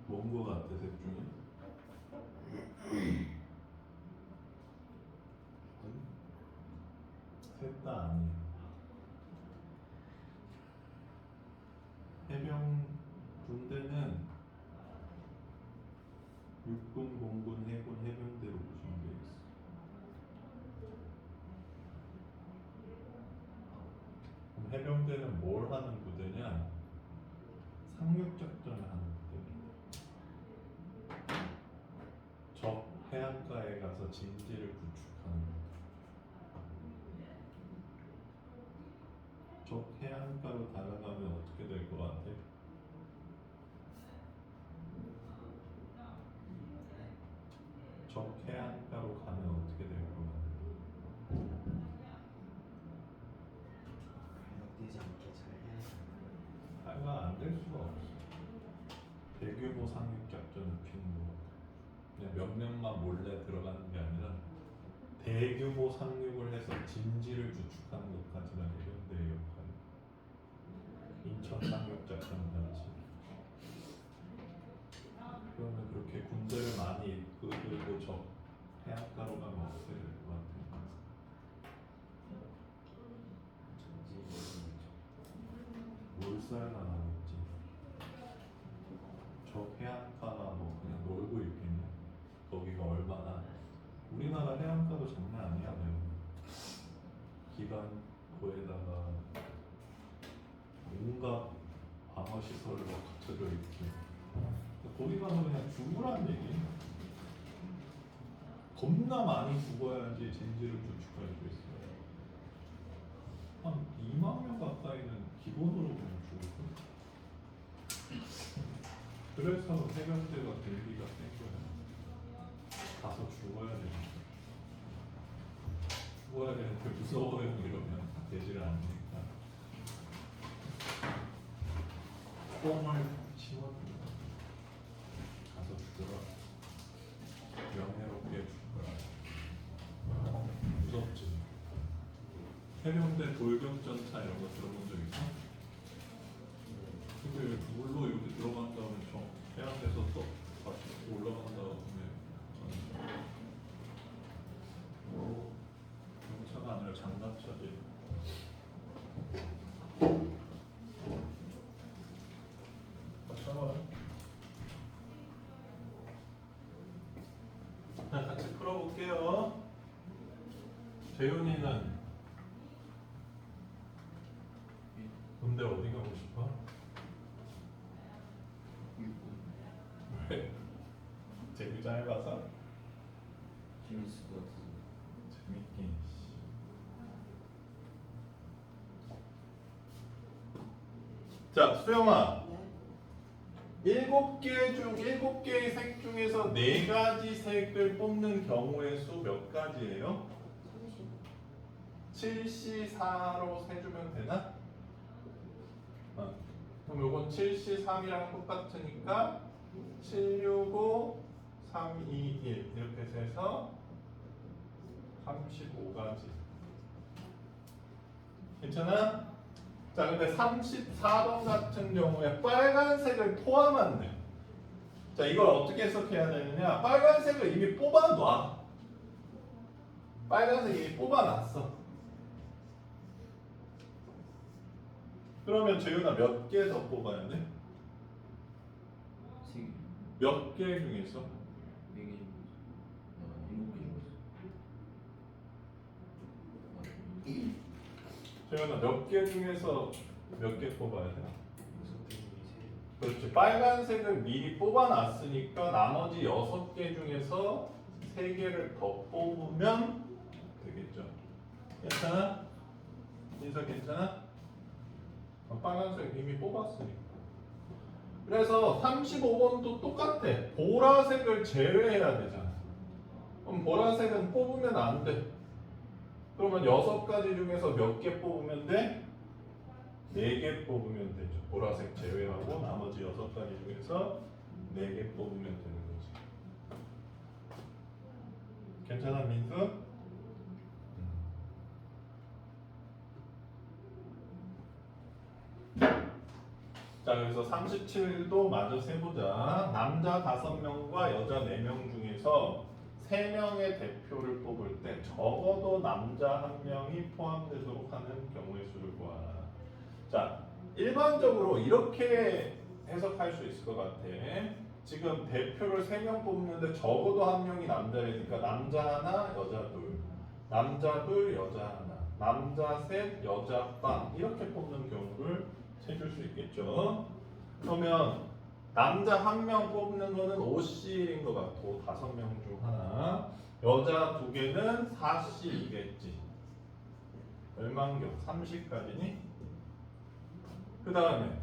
뭔거 같아 셋 중에? 셋 다 아니에요. 해병 군대는 육군, 공군, 해군, 해병대로 구성되어 있어. 그럼 해병대는 뭘 하는 부대냐? 상륙작전을 하는 부대입니다. 적 해안가에 가서 진지를 구축하는 부대. 적 해안가로 다가가면 어떻게 될 것 같아? 적 해안가로 가면 어떻게 될 것 같아? 반복되지 않게 잘 해야 아이가 안 될 수가 없어. 대규모 상륙작전을 피는 거 같아. 그냥 몇 명만 몰래 들어가는 게 아니라 대규모 상륙을 해서 진지를 구축하는 것까지가 해병대의 역할이야. 인천 상륙작전 같이. 그러면 그렇게 군대를 많이 이끌고 적 해안가로 가면 어떻게 될 것 같아? 몰살만 하겠지. 적 해안가가 뭐 그냥 놀고 있겠냐? 거기가 얼마나 우리나라 해안가도 장난 아니야. 기반고에다가 온갖 방어 시설을 막 갖춰져 있고 거기 가서 그냥 죽으란 얘기. 겁나 많이 죽어야지 진지를 구축할 수 있어요. 한 2만 명 가까이는 기본으로 그냥 죽을 거야. 그래서 해병대가 들기가 센 거야. 가서 죽어야 돼. 죽어야 되는데 무서워요 이러면 되지를 않으니까. 뽕을 심어줍니다. 가서 죽어라. 명예롭게 죽어라. 무섭지. 해병대 돌격전차 이런 거 들어본 적 있어? 근데 물로 이렇게 들어간 다음에 저 해안에서 또 다시 올라간 다음에 경차가 아니라 장갑차지. 자, 같이 풀어볼게요. 재윤이는 군대 어디 가고 싶어? 왜? 되게 짧아서? 재밌을 것 같아서. 재밌긴. 자, 수영아. 7개의 색 중에서 4가지 색을 뽑는 경우의 수 몇 가지예요? 7C4로 세주면 되나? 그럼 요건 7C3이랑 똑같으니까 765, 321 이렇게 세서 35가지. 괜찮아? 자, 근데 34번 같은 경우에 빨간색을 포함한대. 자, 이걸 어떻게 해석해야 되느냐? 빨간색을 이미 뽑아놔. 빨간색 이미 뽑아놨어. 그러면 재윤아 몇 개 더 뽑아야 돼? 세 개. 몇 개 중에서? 4개 정도. 7개. 재윤아 몇 개 중에서 몇 개 뽑아야 돼? 6개 중에 3개. 그렇지. 빨간색을 미리 뽑아놨으니까 나머지 6개 중에서 3개를 더 뽑으면 되겠죠. 괜찮아? 인사 괜찮아? 빨간색 이미 뽑았으니까. 그래서 35번도 똑같아. 보라색을 제외해야 되잖아. 그럼 보라색은 뽑으면 안 돼. 그러면 6가지 중에서 몇 개 뽑으면 돼? 4개 뽑으면 되죠. 보라색 제외하고 나머지 6가지 중에서 4개 뽑으면 되는 거지. 괜찮아, 민수? 자, 그래서 37도 마저 세보자. 남자 5명과 여자 4명 중에서 3명의 대표를 뽑을 때 적어도 남자 1명이 포함되도록 하는 경우의 수를 구하라. 자, 일반적으로 이렇게 해석할 수 있을 것 같아. 지금 대표를 3명 뽑는데 적어도 1명이 남자이니까 남자 하나, 여자 둘, 남자 둘, 여자 하나, 남자 셋, 여자 빵 이렇게 뽑는 경우를 찾을 수 있겠죠. 그러면 남자 1명 뽑는 거는 5C인 것 같고 5명 중 하나, 여자 2개는 4C이겠지. 얼만경 30까지니? 그 다음에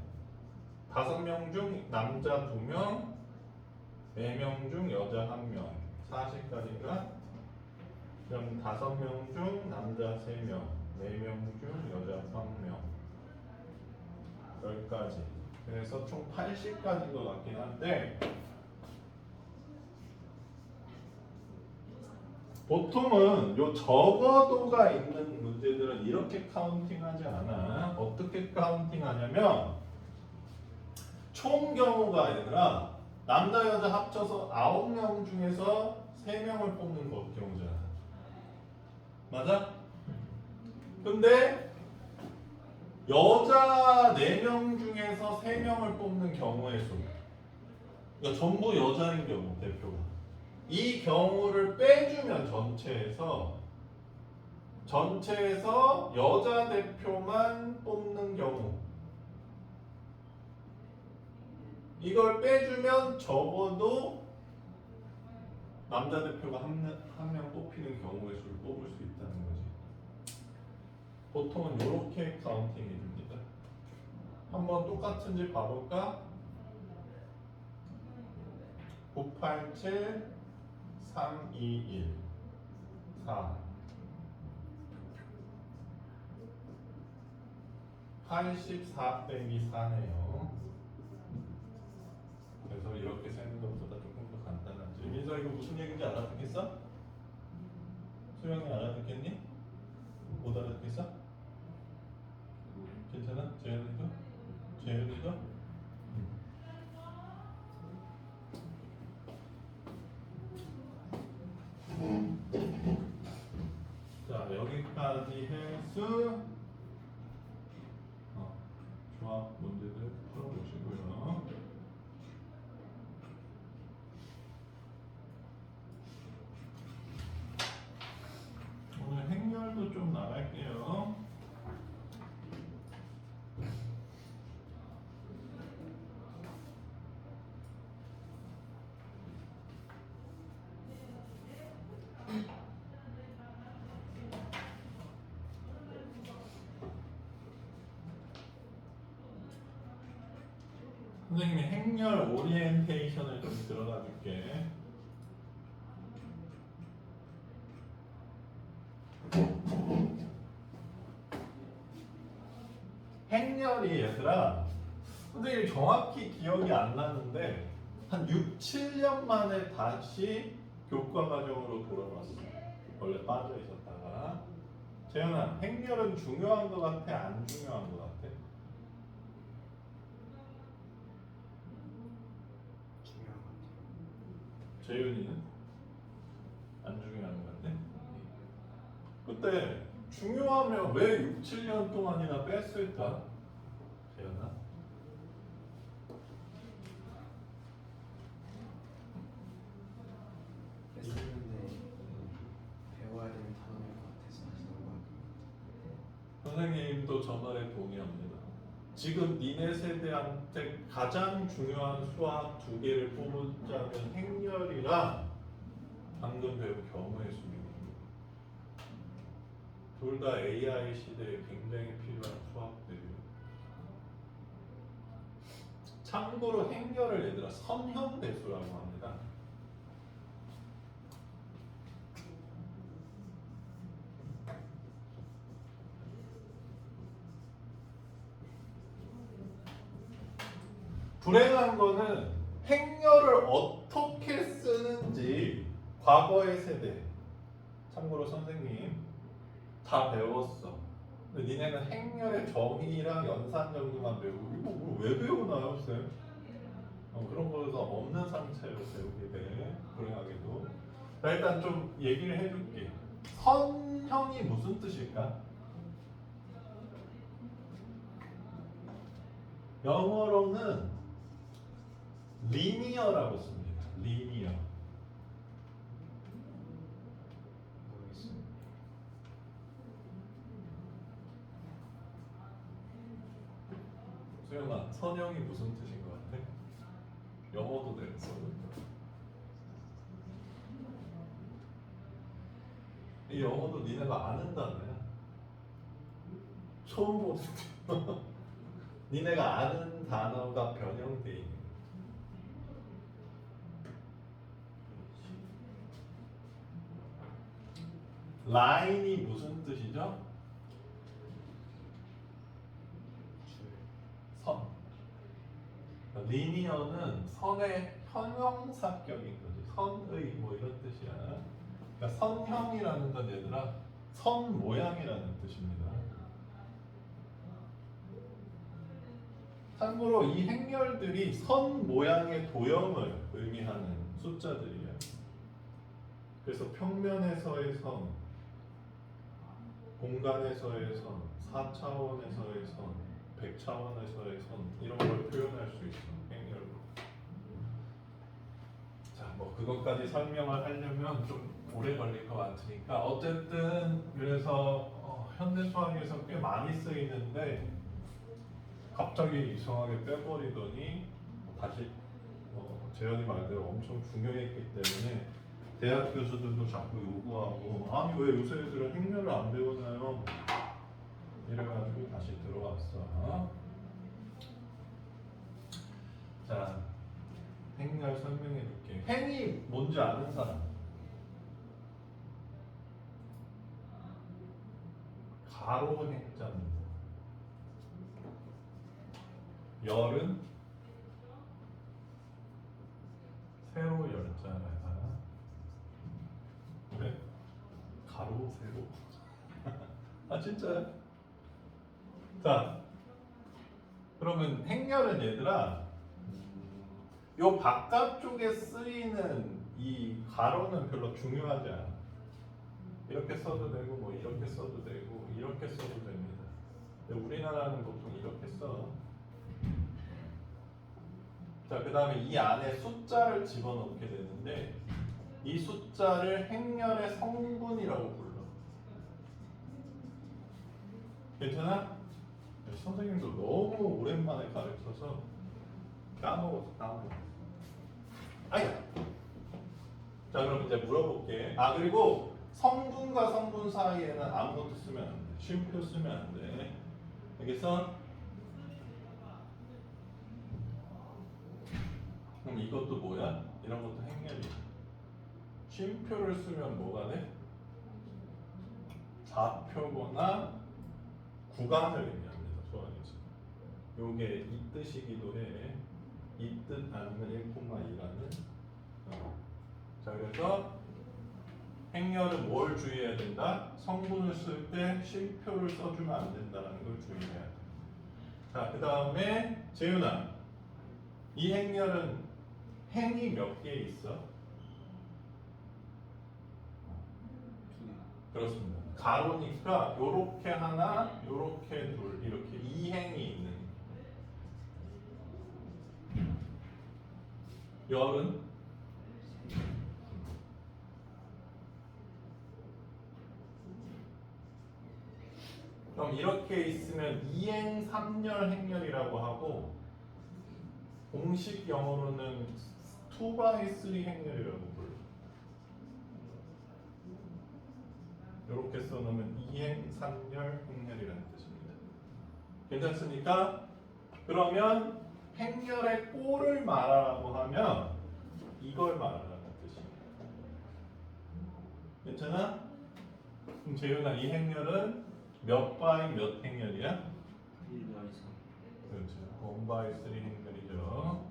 5명 중 남자 2명, 4명 중 여자 1명, 40까지인가? 그럼 5명 중 남자 3명, 4명 중 여자 1명, 10까지. 그래서 총 80까지인 것 같긴 한데 보통은 요 적어도가 있는 문제들은 이렇게 카운팅하지 않아. 어떻게 카운팅하냐면 총 경우가 아니라 남자 여자 합쳐서 9명 중에서 3명을 뽑는 경우잖아. 맞아? 근데 여자 4명 중에서 3명을 뽑는 경우의 수. 그러니까 전부 여자인 경우 대표가. 이 경우를 빼주면 전체에서 여자 대표만 뽑는 경우 이걸 빼주면 적어도 남자 대표가 한 명 뽑히는 경우의 수를 뽑을 수 있다는 거지. 보통은 이렇게 카운팅이 됩니다. 한번 똑같은지 봐볼까? 987 321 4 84 빼기 4네요. 그래서 이렇게 세는 것보다 조금 더 간단하지. 민서 이거 무슨 얘기인지 알아듣겠어? 수영이 알아듣겠니? 못 알아듣겠어? 괜찮아? 재현이도? 재현이도? 자, 여기까지 해수 조합 문제들 풀어보시고요. 오늘 행렬도 좀 나갈게요. 선생님이 행렬 오리엔테이션을 좀 들어가 줄게. 행렬이 얘들아, 선생님이 정확히 기억이 안 나는데 한 6, 7년 만에 다시 교과 과정으로 돌아왔어. 원래 빠져 있었다가. 재현아, 행렬은 중요한 것 같아? 안 중요한 것 같아? 중요한 것 같아요. 재윤이는? 안 중요한 것 같네? 그때 중요하면 왜 6, 7년 동안이나 뺐을까? 재현아? 뺐었는데 배워야 되는 단어일 것 같아서 다시 넘어가고. 선생님도 저 말에 동의합니다. 지금 니네 세대한테 가장 중요한 수학 2개를 뽑자면 행렬이랑 방금 배운 경우의 수입니다. 둘 다 AI 시대에 굉장히 필요한 수학들이에요. 참고로 행렬을 얘들아 선형대수라고 합니다. 불행한 거는 행렬을 어떻게 쓰는지 과거의 세대, 참고로 선생님 다 배웠어. 근데 니네는 행렬의 정의랑 연산 정도만 배우고 이거 왜 배우나요, 쌤? 그런 거가 없는 상태로 배우게 돼. 불행하게도. 자, 일단 좀 얘기를 해줄게. 선형이 무슨 뜻일까? 영어로는 리니어라고 씁니다. 리니어. 모르겠어요. 수영아, 선형이 무슨 뜻인 것 같아? 영어도 됐어. 이 영어도 니네가 아는 단어야. 처음 보는 단어. 니네가 아는 단어가 변형돼 있는 거야. 라인이 무슨 뜻이죠? 줄. 선. 리니어는 선의 형용사격인 거지. 선의 뭐 이런 뜻이야. 그러니까 선형이라는 건 얘들아 선 모양이라는 뜻입니다. 참고로 이 행렬들이 선 모양의 도형을 의미하는 숫자들이에요. 그래서 평면에서의 선, 공간에서의 선, 4차원에서의 선, 100차원에서의 선 이런 걸 표현할 수 있어. 행렬로. 자, 뭐 그것까지 설명을 하려면 좀 오래 걸릴 것 같으니까 어쨌든 그래서 현대 수학에서 꽤 많이 쓰이는데 갑자기 이상하게 빼버리더니 다시 재현이 말대로 엄청 중요했기 때문에 대학 교수들도 자꾸 요구하고 아니 왜 요새 애들은 행렬을 안 배우나요? 이래가지고 다시 들어왔어. 자, 행렬 설명해 줄게. 행이 뭔지 아는 사람? 가로 행자입니다. 열은 세로 열자야. 왜? 가로 세로? 아 진짜야? 자, 그러면 행렬은 얘들아 요 바깥쪽에 쓰이는 이 가로는 별로 중요하지 않아. 이렇게 써도 되고 뭐 이렇게 써도 되고 이렇게 써도 됩니다. 근데 우리나라는 보통 이렇게 써. 자, 그 다음에 이 안에 숫자를 집어넣게 되는데 이 숫자를 행렬의 성분이라고 불러. 괜찮아? 선생님도 너무 오랜만에 가르쳐서 까먹었어. 아야. 자, 그럼 이제 물어볼게. 아, 그리고 성분과 성분 사이에는 아무것도 쓰면 안 돼. 쉼표 쓰면 안 돼. 알겠어? 그럼 이것도 뭐야? 이런 것도 행렬이야. 쉼표를 쓰면 뭐가 돼? 좌표거나 구간을 의미합니다. 수학에서. 요게 이 뜻이기도 해. 이 뜻 아니면 1,2라는. 자, 그래서 행렬은 뭘 주의해야 된다? 성분을 쓸 때 쉼표를 써주면 안 된다는 걸 주의해야 돼. 자, 그 다음에 재윤아, 이 행렬은 행이 몇 개 있어? 그렇습니다. 가로니까 요렇게 하나, 요렇게 둘, 이렇게 이 행이 있는. 열은 그럼 이렇게 있으면 이행 3열 행렬이라고 하고 공식 영어로는 2x3 행렬이라고 불러. 이렇게 써놓으면 이행 3열 행렬이라는 뜻입니다. 괜찮습니까? 그러면 행렬의 꼴을 말하라고 하면 이걸 말하라는 뜻입니다. 괜찮아? 그럼 재윤아, 이 행렬은 몇 바이 몇 행렬이야? 1바에서 그렇죠. 1/3 행렬이죠.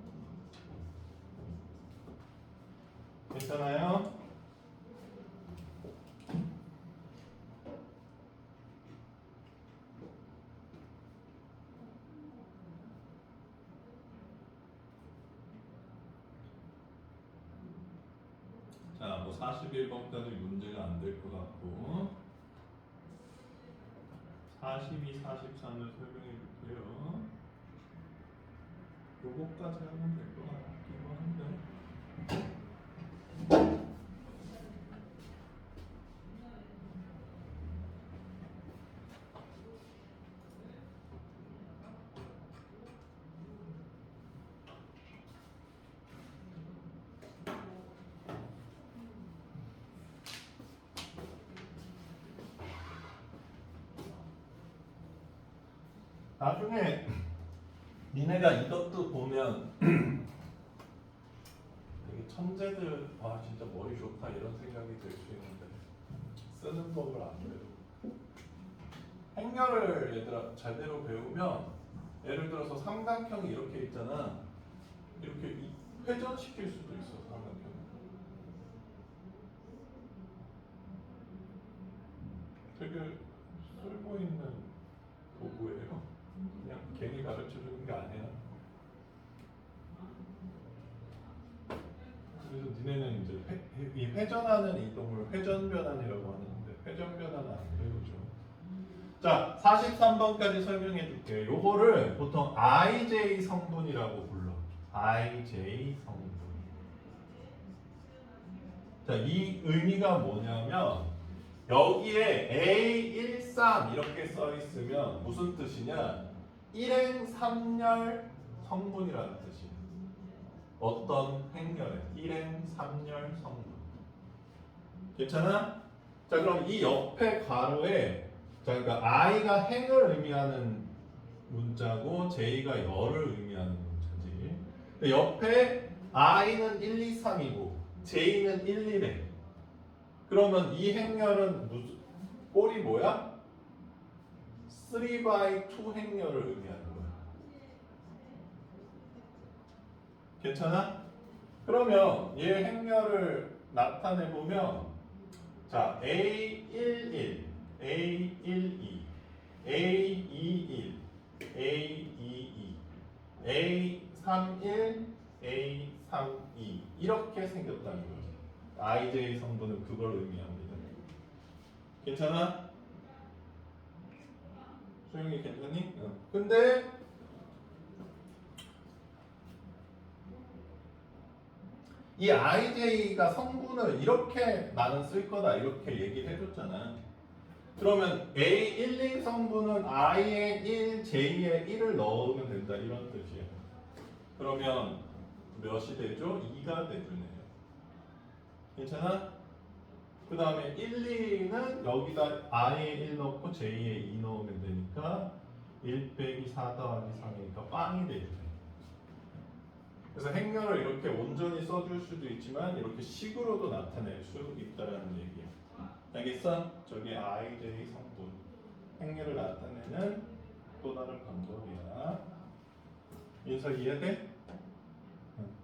괜찮아요? 뭐 41번까지 문제가 안 될 것 같고 42, 43을 설명해 줄게요. 요거까지 하면 될 것 같기도 한데 나중에 니네가 이것도 보면 되게 천재들 와 진짜 머리 좋다 이런 생각이 들 수 있는데 쓰는 법을 안 배우고 행렬을 얘들아 제대로 배우면 예를 들어서 삼각형이 이렇게 있잖아 이렇게 회전시킬 수도 있어 삼각형 되게 쓸모 있는 도구예요 그냥 괜히 가르쳐 주는 게 아니야 그래서 니네는 이제 이 회전하는 이동을 회전변환이라고 하는데 회전변환은 안 배우죠. 자, 43번까지 설명해 줄게요. 요거를 보통 IJ 성분이라고 불러. IJ 성분. 자, 이 의미가 뭐냐면 여기에 A13 이렇게 써 있으면 무슨 뜻이냐? 일행삼열 성분이라는 뜻이에요. 어떤 행렬에 일행삼열 성분. 괜찮아? 자 그럼 이 옆에 가로에 자 그러니까 I가 행을 의미하는 문자고 J가 열을 의미하는 문자지. 근데 옆에 I는 1, 2, 3이고 J는 1, 1에. 그러면 이 행렬은 무슨 꼴이 뭐야? 3/2 행렬을 의미하는 거야. 괜찮아? 그러면 얘 행렬을 나타내 보면 자 A11, A12, A21, A22, A31, A32 이렇게 생겼다는 거죠. IJ 성분은 그걸 의미합니다. 괜찮아? 소영이 괜찮니? 응. 근데 이 IJ가 성분을 이렇게 나는 쓸 거다 이렇게 얘기를 해줬잖아. 그러면 A11 성분은 I에 1, J에 1을 넣으면 된다 이런 뜻이에요. 그러면 몇이 되죠? 2가 되주네요. 괜찮아? 그 다음에 1, 2는 여기다 I에 1 넣고 J에 2 넣으면 되니까 1 빼기 4 더하기 3이니까 빵이 되죠. 그래서 행렬을 이렇게 온전히 써줄 수도 있지만 이렇게 식으로도 나타낼 수 있다라는 얘기야. 알겠어? 저게 IJ 성분 행렬을 나타내는 또 다른 방법이야. 인서 이해돼?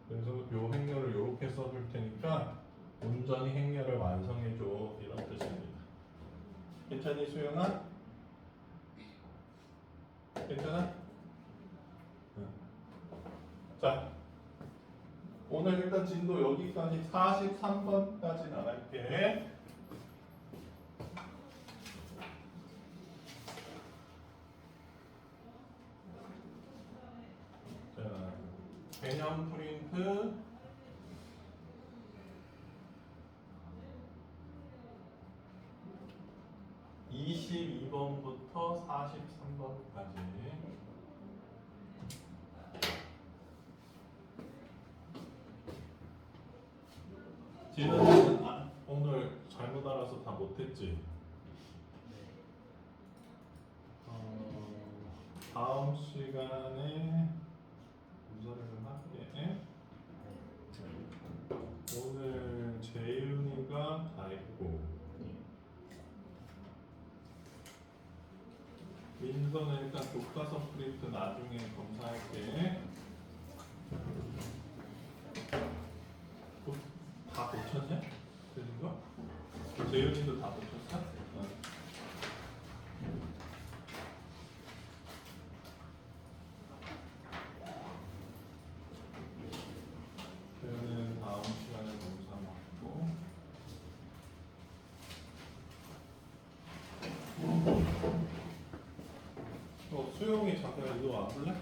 그래서 요 행렬을 이렇게 써줄 테니까 온전히 행렬을 완성해줘 이런 뜻입니다. 괜찮니 수영아? 괜찮아? 자. 오늘 일단 진도 여기까지 43번까지 나갈게. 자, 개념 프린트. (22번부터) (43번까지) 지는 오늘 잘못 알아서 다 못했지? 다음 시간에 문서를 할게. 오늘 재윤이가 다 했고 민서는 일단 교과서 프린트 나중에 검사할게. 다 고쳤냐? 되는 거? 재윤이도 다 고쳤어? 재윤이는 다음 시간에 검사 받고 수영이 잠깐 이거 안 볼래?